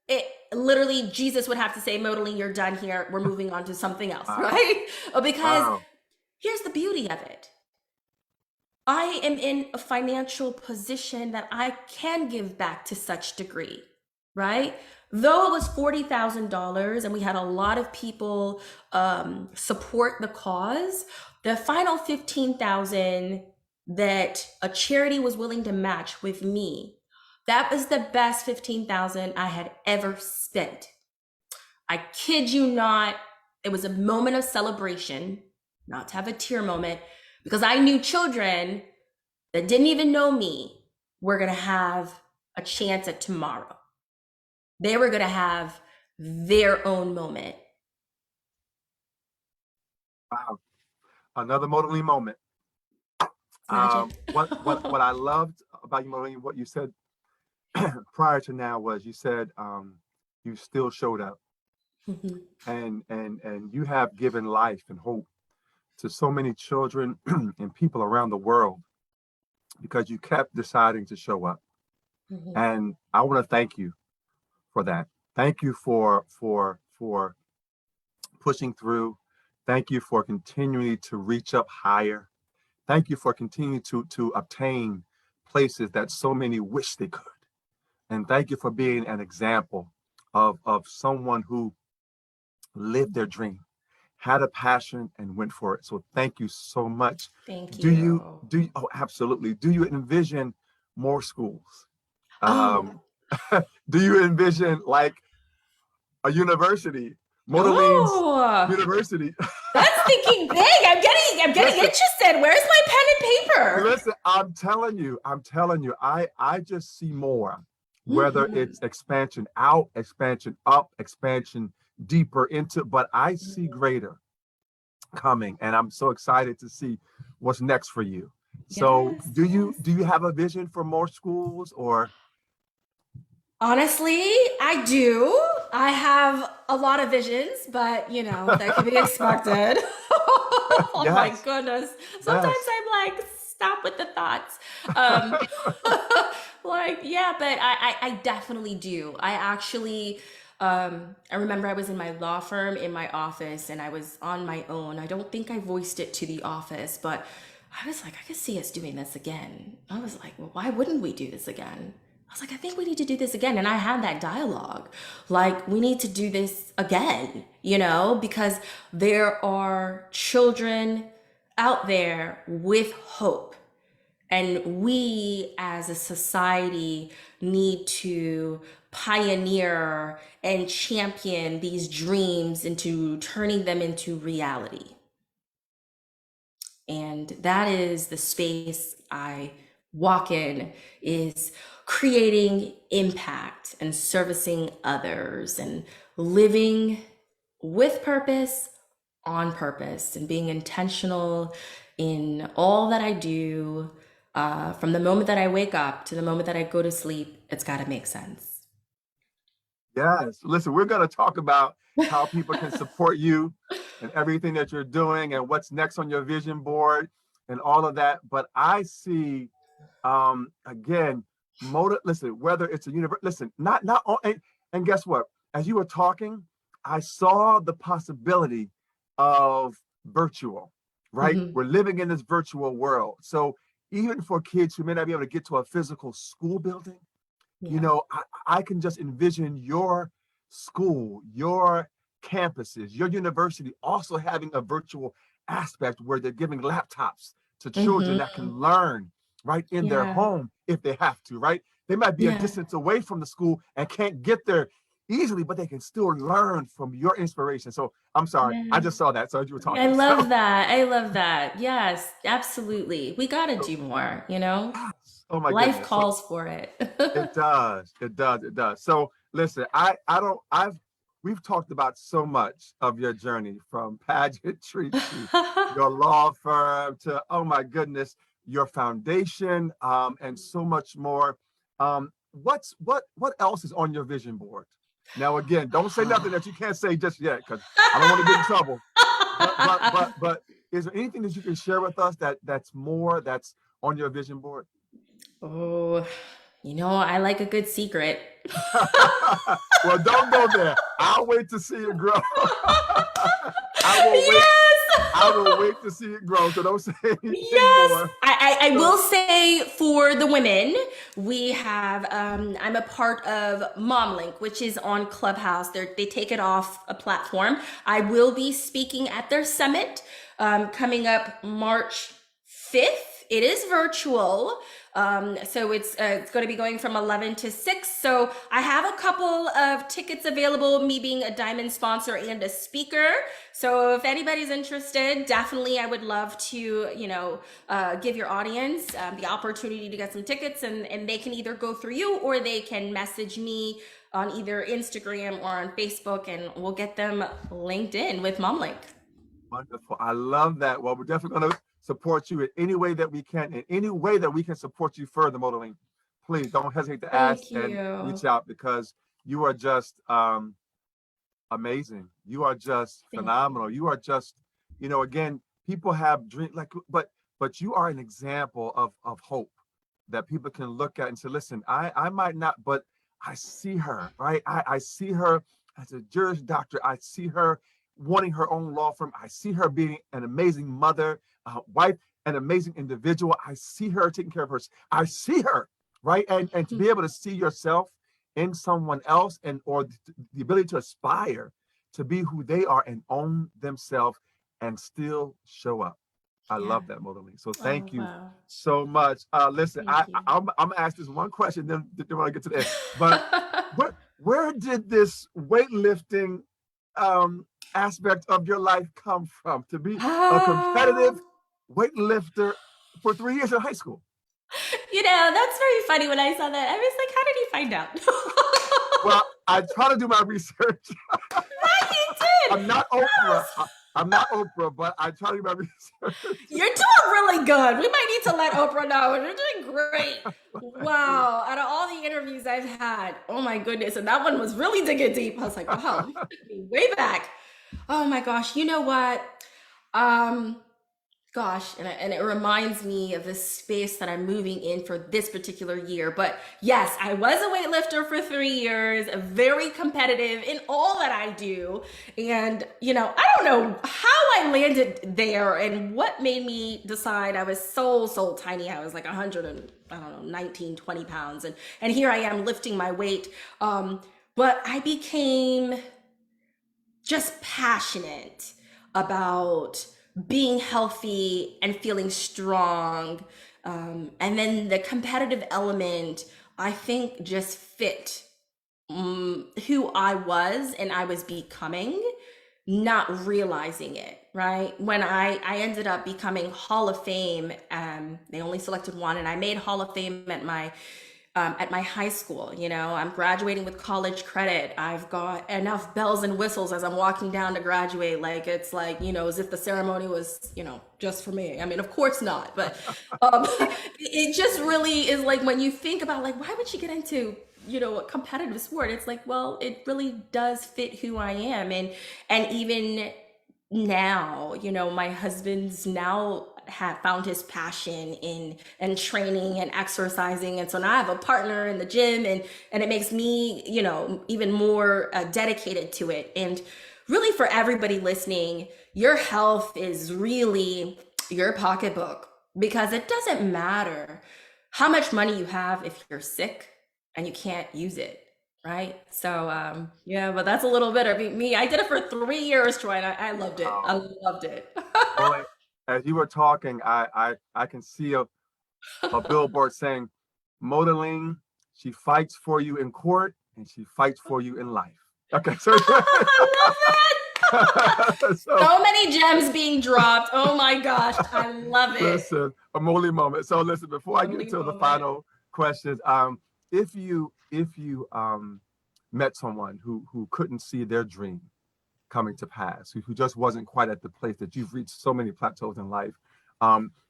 S2: It literally, Jesus would have to say, MODOLINE, you're done here. We're moving on to something else, right? Because here's the beauty of it. I am in a financial position that I can give back to such degree, right? Though it was $40,000 and we had a lot of people support the cause, the final $15,000 that a charity was willing to match with me, that was the best $15,000 I had ever spent. I kid you not, it was a moment of celebration, not to have a tear moment, because I knew children that didn't even know me were gonna have a chance at tomorrow. They were gonna have their own moment.
S1: Wow. Another MODOLINE moment. What I loved about you, MODOLINE, what you said prior to now was you said you still showed up. and you have given life and hope to so many children and people around the world because you kept deciding to show up. And I want to thank you for that. Thank you for pushing through. Thank you for continuing to reach up higher. Thank you for continuing to obtain places that so many wish they could. And thank you for being an example of someone who lived their dream, had a passion, and went for it. So thank you so much.
S2: Thank
S1: Do you
S2: you.
S1: do? Oh, absolutely. Do you envision more schools?
S2: Oh,
S1: Um, do you envision like a university, Modoline's
S2: oh,
S1: university?
S2: that's thinking big. I'm getting
S1: Listen,
S2: interested. Where's my pen and paper?
S1: listen, I'm telling you, I just see more, whether
S2: Mhm.
S1: it's expansion out, expansion up, expansion deeper into, but I see greater coming, and I'm so excited to see what's next for you. So
S2: Yes,
S1: do
S2: yes.
S1: you have a vision for more schools or
S2: Honestly, I do. I have a lot of visions, but that can be expected. Oh my
S1: yes,
S2: goodness. Sometimes
S1: yes.
S2: I'm like, stop with the thoughts. Um, like, yeah, but I definitely do. I remember I was in my law firm in my office and I was on my own. I don't think I voiced it to the office, but I was like, I could see us doing this again. I was like, well, why wouldn't we do this again? I was like, I think we need to do this again. And I had that dialogue. Like, we need to do this again, because there are children out there with hope. And we as a society need to pioneer and champion these dreams into turning them into reality. And that is the space I walk in, is creating impact and servicing others and living with purpose, on purpose, and being intentional in all that I do. From the moment that I wake up to the moment that I go to sleep, it's got to make sense.
S1: Yes. Listen, we're going to talk about how people can support you and everything that you're doing and what's next on your vision board and all of that. But I see, again, listen, whether it's a universe, listen, not, and guess what? As you were talking, I saw the possibility of virtual, right?
S2: Mhm.
S1: We're living in this virtual world. So even for kids who may not be able to get to a physical school building,
S2: Yeah.
S1: I can just envision your school, your campuses, your university also having a virtual aspect where they're giving laptops to children that
S2: Hmm.
S1: can learn right in their
S2: Yeah.
S1: home if they have to, right? They might be a
S2: Yeah.
S1: distance away from the school and can't get there easily, but they can still learn from your inspiration. So I'm sorry, I
S2: Yeah.
S1: just saw that. So as you were
S2: I
S1: talking. So
S2: love that. I love that. Yes, absolutely. We got to do more,
S1: yes. Oh my
S2: Life
S1: goodness. So
S2: calls for it.
S1: it does. It does. It does. So listen, I don't we've talked about so much of your journey from pageantry to your law firm to oh my goodness, your foundation and so much more. What else is on your vision board? Now again, don't say nothing that you can't say just yet because I don't want to get in trouble. But is there anything that you can share with us that's more that's on your vision board?
S2: Oh, I like a good secret.
S1: Well, don't go there. I'll wait to see it grow. I will wait. I will
S2: Yes.
S1: wait to see it grow. So don't say anything
S2: Yes,
S1: more.
S2: I
S1: So
S2: will say for the women, we have I'm a part of MomLink, which is on Clubhouse. They take it off a platform. I will be speaking at their summit coming up March 5th. It is virtual. So it's going to be going from 11 to 6. So I have a couple of tickets available, me being a diamond sponsor and a speaker. So if anybody's interested, definitely I would love to, give your audience the opportunity to get some tickets, and they can either go through you or they can message me on either Instagram or on Facebook, and we'll get them linked in with MomLink.
S1: wonderful. I love that. Well, we're definitely going to support you in any way that we can, in any way that we can support you further, modeling. Please don't hesitate to ask
S2: Thank
S1: and
S2: you.
S1: reach out because you are just amazing. You are just
S2: Thank
S1: phenomenal.
S2: you.
S1: You are just, again, people have dreams like, but you are an example of hope that people can look at and say, listen, I might not, but I see her, right? I see her as a Juris doctor. I see her wanting her own law firm. I see her being an amazing mother, wife. an amazing individual. I see her taking care of her. I see her, right? And to be able to see yourself in someone else, and or the ability to aspire to be who they are and own themselves and still show up. I
S2: Yeah.
S1: love that, Modeling. So
S2: Oh,
S1: thank you
S2: wow.
S1: so much. Listen,
S2: Thank you.
S1: I'm gonna ask this one question, then when I get to the end. But where did this weightlifting aspect of your life come from to be a competitive
S2: Oh,
S1: weightlifter for 3 years in high school?
S2: that's very funny. When I saw that, I was like, how did he find out?
S1: Well, I try to do my research.
S2: You did.
S1: I'm not Oprah. I'm not Oprah, but I try to do my research.
S2: You're doing really good. We might need to let Oprah know. You're doing great. Wow. Out of all the interviews I've had, oh my goodness. And that one was really digging deep. I was like, wow, you took me way back. Oh my gosh. You know what? Um, Gosh, and it reminds me of the space that I'm moving in for this particular year. But yes, I was a weightlifter for 3 years, very competitive in all that I do. And, I don't know how I landed there and what made me decide. I was so tiny. I was like 100 and, I don't know, 19, 20 pounds. And here I am lifting my weight. But I became just passionate about being healthy and feeling strong. And then the competitive element, I think, just fit who I was and I was becoming, not realizing it, right? When I ended up becoming Hall of Fame, they only selected one, and I made Hall of Fame at my high school. I'm graduating with college credit. I've got enough bells and whistles as I'm walking down to graduate. Like, it's like, as if the ceremony was, just for me. I mean, of course not, but it just really is like, when you think about, like, why would you get into, a competitive sport? It's like, well, it really does fit who I am. And even now, my husband's now have found his passion in and training and exercising, and so now I have a partner in the gym, and it makes me, even more dedicated to it. And really, for everybody listening, your health is really your pocketbook, because it doesn't matter how much money you have if you're sick and you can't use it. Right. So, yeah, but that's a little bit of me. I did it for 3 years, Troy, and I loved it. I loved it.
S1: Well, as you were talking, I can see a billboard saying, "Modeling, she fights for you in court and she fights for you in life." Okay, so
S2: I love that.
S1: so
S2: So many gems being dropped. Oh my gosh, I love it.
S1: listen, a Molly moment. So listen, before I get
S2: Holy
S1: into the
S2: moment.
S1: final questions, if you met someone who couldn't see their dream coming to pass, who just wasn't quite at the place that you've reached so many plateaus in life,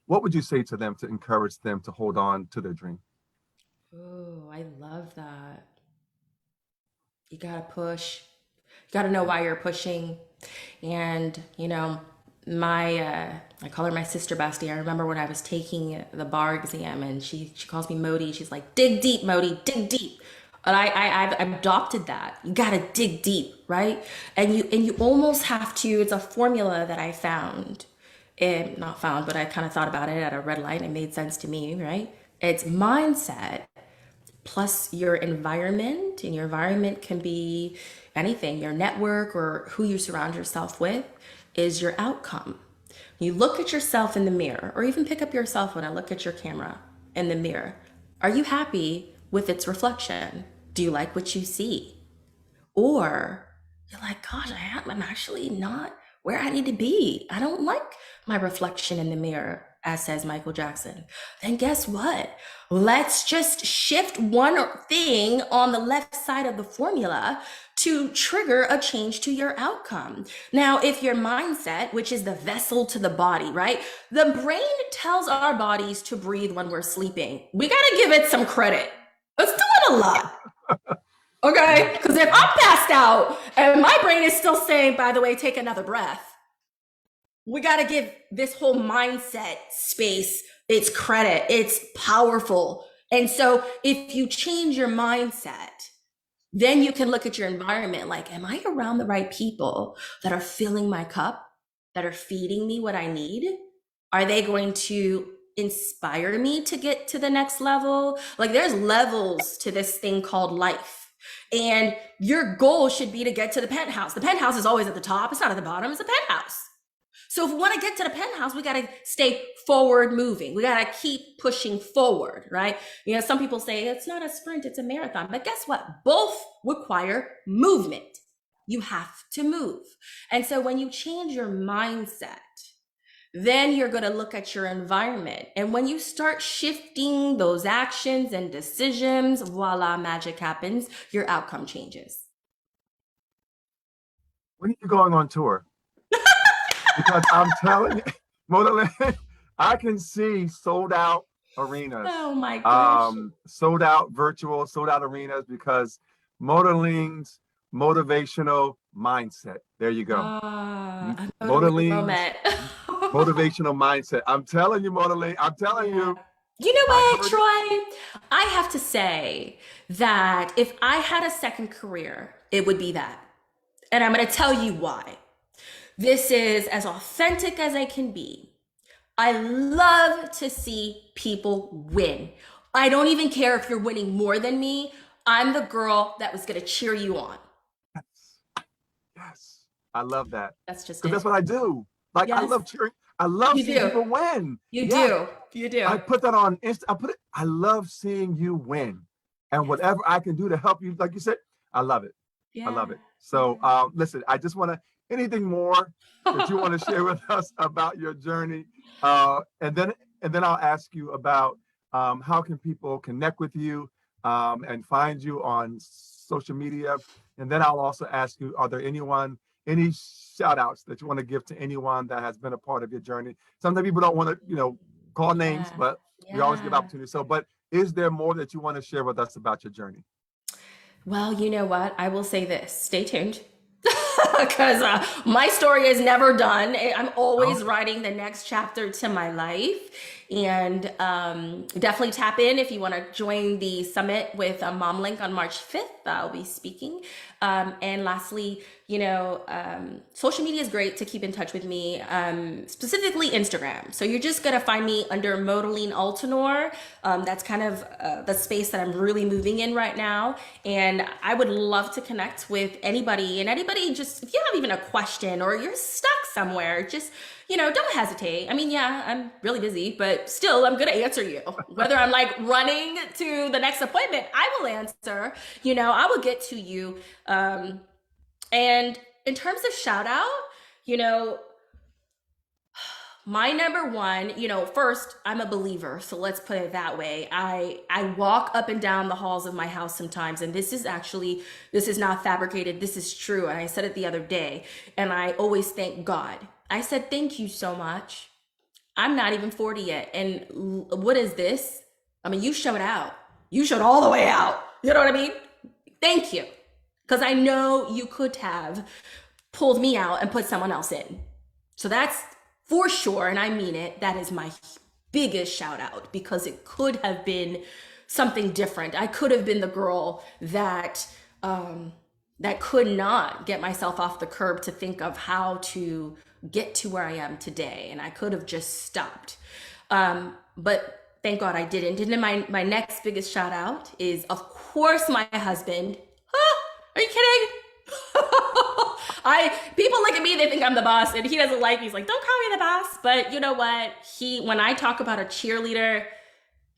S1: what would you say to them to encourage them to hold on to their dream?
S2: Oh, I love that. You gotta push. You gotta know why you're pushing. And, I call her my sister bestie. I remember when I was taking the bar exam, and she calls me Modi. She's like, dig deep, Modi, dig deep. And I've adopted that. You gotta dig deep, right? And you almost have to. It's a formula that I found, and not found, but I kind of thought about it at a red light. And it made sense to me, right? It's mindset plus your environment, and your environment can be anything. Your network or who you surround yourself with is your outcome. You look at yourself in the mirror, or even pick up your cell phone and look at your camera in the mirror. Are you happy with its reflection? Do you like what you see? Or you're like, gosh, I'm actually not where I need to be. I don't like my reflection in the mirror, as says Michael Jackson. Then guess what? Let's just shift one thing on the left side of the formula to trigger a change to your outcome. Now, if your mindset, which is the vessel to the body, right? The brain tells our bodies to breathe when we're sleeping. We got to give it some credit. It's doing a lot. Okay, because if I'm passed out and my brain is still saying, by the way, take another breath, we got to give this whole mindset space its credit. It's powerful. And so if you change your mindset, then you can look at your environment like, am I around the right people that are filling my cup, that are feeding me what I need? Are they going to inspire me to get to the next level? Like there's levels to this thing called life. And your goal should be to get to the penthouse. The penthouse is always at the top. It's not at the bottom. It's a penthouse. So if we want to get to the penthouse, we got to stay forward moving. We got to keep pushing forward, right? You know, some people say it's not a sprint, it's a marathon. But guess what? Both require movement. You have to move. And so when you change your mindset, then you're going to look at your environment. And when you start shifting those actions and decisions, voila, magic happens. Your outcome changes.
S1: When are you going on tour? Because I'm telling you, MODOLINE, I can see sold out arenas.
S2: Oh my gosh.
S1: Sold out virtual, sold out arenas because MODOLINE's motivational mindset. There you go. MODOLINE's motivational mindset. I'm telling you, MODOLINE, I'm telling you.
S2: You know what, Troy? I have to say that if I had a second career, it would be that. And I'm going to tell you why. This is as authentic as I can be. I love to see people win. I don't even care if you're winning more than me. I'm the girl that was going to cheer you on.
S1: Yes. I love that.
S2: That's just
S1: Because that's what I do. Like, yes. I love cheering. I love seeing people win.
S2: You do. You do.
S1: I put that on Insta. I love seeing you win. And whatever I can do to help you, like you said, I love it. Yeah. I love it. So listen, I just want to, anything more that you want to share with us about your journey? And then I'll ask you about how can people connect with you and find you on social media. And then I'll also ask you, are there any shout outs that you want to give to anyone that has been a part of your journey? Sometimes people don't want to, call names, but we always give opportunities. So, but is there more that you want to share with us about your journey?
S2: Well, you know what? I will say this. Stay tuned. Because my story is never done. I'm always writing the next chapter to my life. And definitely tap in if you want to join the summit with MomLink on March 5th. I'll be speaking. And lastly, social media is great to keep in touch with me, specifically Instagram. So you're just going to find me under MODOLINE ALTENOR. That's kind of the space that I'm really moving in right now. And I would love to connect with anybody, and anybody, just if you have even a question or you're stuck somewhere, just, don't hesitate. I mean, yeah, I'm really busy, but still I'm going to answer you. Whether I'm like running to the next appointment, I will answer, I will get to you. And in terms of shout out, my number one, first, I'm a believer. So let's put it that way. I walk up and down the halls of my house sometimes, and this is not fabricated. This is true. And I said it the other day, and I always thank God. I said, thank you so much. I'm not even 40 yet. And what is this? I mean, you showed out. You showed all the way out. You know what I mean? Thank you. Because I know you could have pulled me out and put someone else in. So that's for sure, and I mean it, that is my biggest shout out, because it could have been something different. I could have been the girl that could not get myself off the curb to think of how to get to where I am today, and I could have just stopped. But thank God I didn't. And then my next biggest shout out is, of course, my husband. Are you kidding? People look at me, they think I'm the boss, and he doesn't like me. He's like, don't call me the boss. But you know what? When I talk about a cheerleader,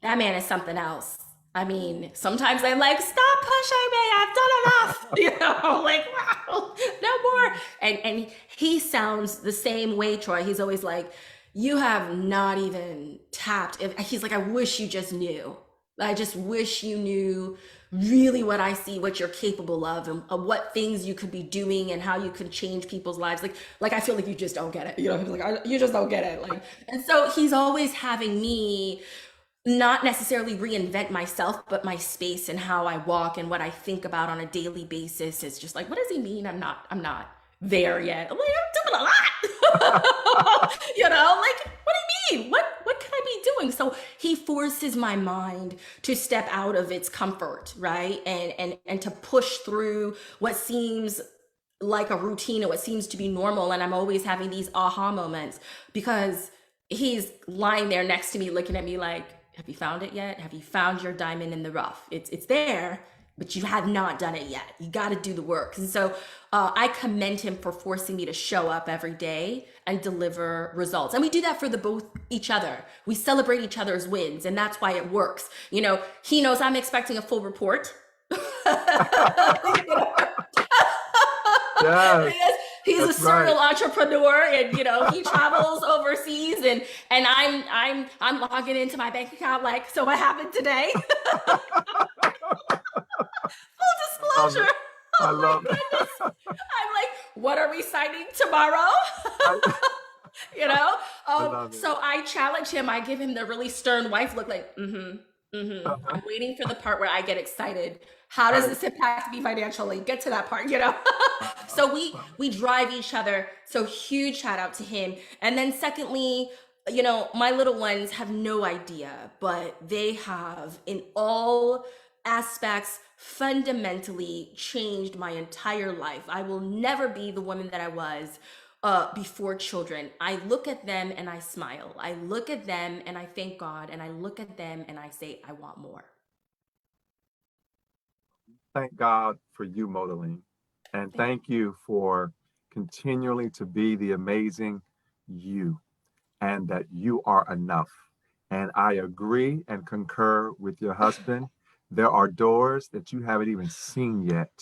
S2: that man is something else. I mean, sometimes I'm like, stop pushing me. I've done enough. Like, wow, no more. And he sounds the same way, Troy. He's always like, you have not even tapped. He's like, I wish you just knew. I just wish you knew really what I see, what you're capable of, and what things you could be doing, and how you can change people's lives. Like I feel like you just don't get it. You just don't get it. And so he's always having me not necessarily reinvent myself, but my space and how I walk and what I think about on a daily basis. Is just like, what does he mean? I'm not there yet. I'm like, I'm doing a lot. What do you mean? What can I be doing? So he forces my mind to step out of its comfort, right? And to push through what seems like a routine or what seems to be normal. And I'm always having these aha moments, because he's lying there next to me looking at me like, have you found it yet? Have you found your diamond in the rough? It's there, but you have not done it yet. You got to do the work. And so I commend him for forcing me to show up every day and deliver results. And we do that for the both each other. We celebrate each other's wins, and that's why it works. You know, he knows I'm expecting a full report.
S1: Yes,
S2: He's a
S1: that's
S2: serial
S1: right.
S2: entrepreneur, and you know he travels overseas, and I'm logging into my bank account like, so what happened today? Full
S1: I love it.
S2: disclosure.
S1: I
S2: Oh my
S1: love
S2: goodness.
S1: it.
S2: I'm like, what are we signing tomorrow?
S1: I,
S2: You know?
S1: I love it.
S2: So I challenge him. I give him the really stern wife look like,
S1: Uh-huh.
S2: I'm waiting for the part where I get excited. How does
S1: Right.
S2: this impact me financially? Get to that part, you know? So
S1: Wow.
S2: we drive each other. So huge shout out to him. And then secondly, you know, my little ones have no idea, but they have in all aspects fundamentally changed my entire life. I will never be the woman that I was before children. I look at them and I smile. I look at them and I thank God. And I look at them and I say, I want more.
S1: Thank God for you, Modeling. And
S2: Thank
S1: thank you for continually to be the amazing you, and that you are enough. And I agree and concur with your husband. There are doors that you haven't even seen yet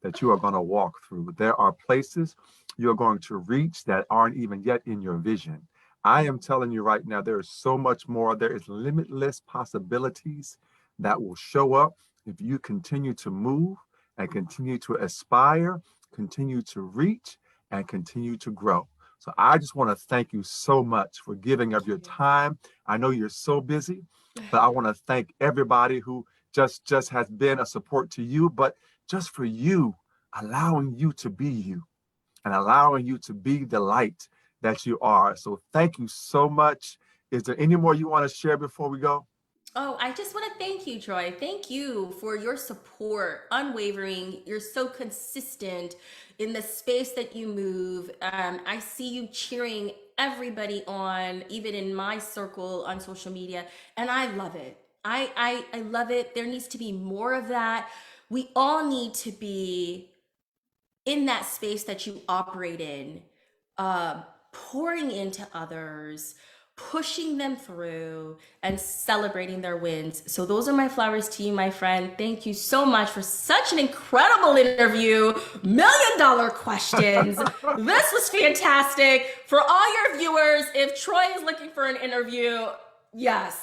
S1: that you are going to walk through. There are places you're going to reach that aren't even yet in your vision. I am telling you right now, there is so much more. There is limitless possibilities that will show up if you continue to move and continue to aspire, continue to reach, and continue to grow. So I just want to thank you so much for giving of your
S2: you.
S1: time. I know you're so busy, but I want to thank everybody who just has been a support to you, but just for you, allowing you to be you and allowing you to be the light that you are. So thank you so much. Is there any more you want to share before we go?
S2: Oh, I just want to thank you, Troy. Thank you for your support, unwavering. You're so consistent in the space that you move. I see you cheering everybody on, even in my circle on social media, and I love it. I love it. There needs to be more of that. We all need to be in that space that you operate in, uh, pouring into others, pushing them through, and celebrating their wins. So, those are my flowers to you, my friend. Thank you so much for such an incredible interview. $1 million questions. This was fantastic. For all your viewers, if Troy is looking for an interview, yes,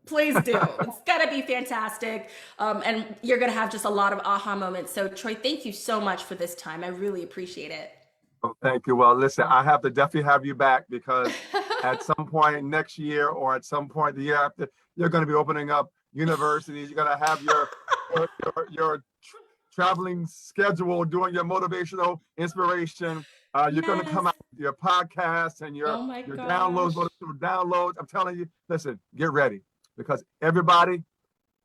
S2: please do. It's gonna be fantastic. And you're gonna have just a lot of aha moments. So, Troy, thank you so much for this time. I really appreciate it.
S1: Oh, thank you. Well, listen, I have to definitely have you back because at some point next year or at some point the year after, you're going to be opening up universities. You're going to have your traveling schedule, doing your motivational inspiration. You're going to come
S2: Yes.
S1: out with your podcast and
S2: Oh my
S1: your downloads,
S2: gosh.
S1: motivational downloads. I'm telling you, listen, get ready because everybody,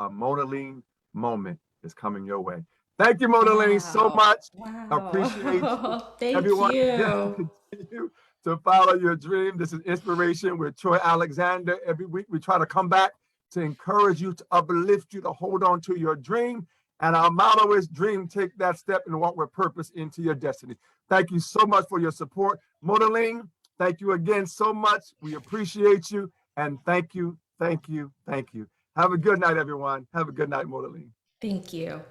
S1: a Monaline moment is coming your way. Thank you, Monaline, so
S2: Wow.
S1: much. Appreciate you.
S2: Wow. Thank
S1: Everyone, again,
S2: you.
S1: continue to follow your dream. This is Inspiration with Troy Alexander. Every week, we try to come back to encourage you, to uplift you, to hold on to your dream. And our motto is dream, take that step and walk with purpose into your destiny. Thank you so much for your support. Modeling, thank you again so much. We appreciate you. And thank you, thank you, thank you. Have a good night, everyone. Have a good night, Modeling.
S2: Thank you.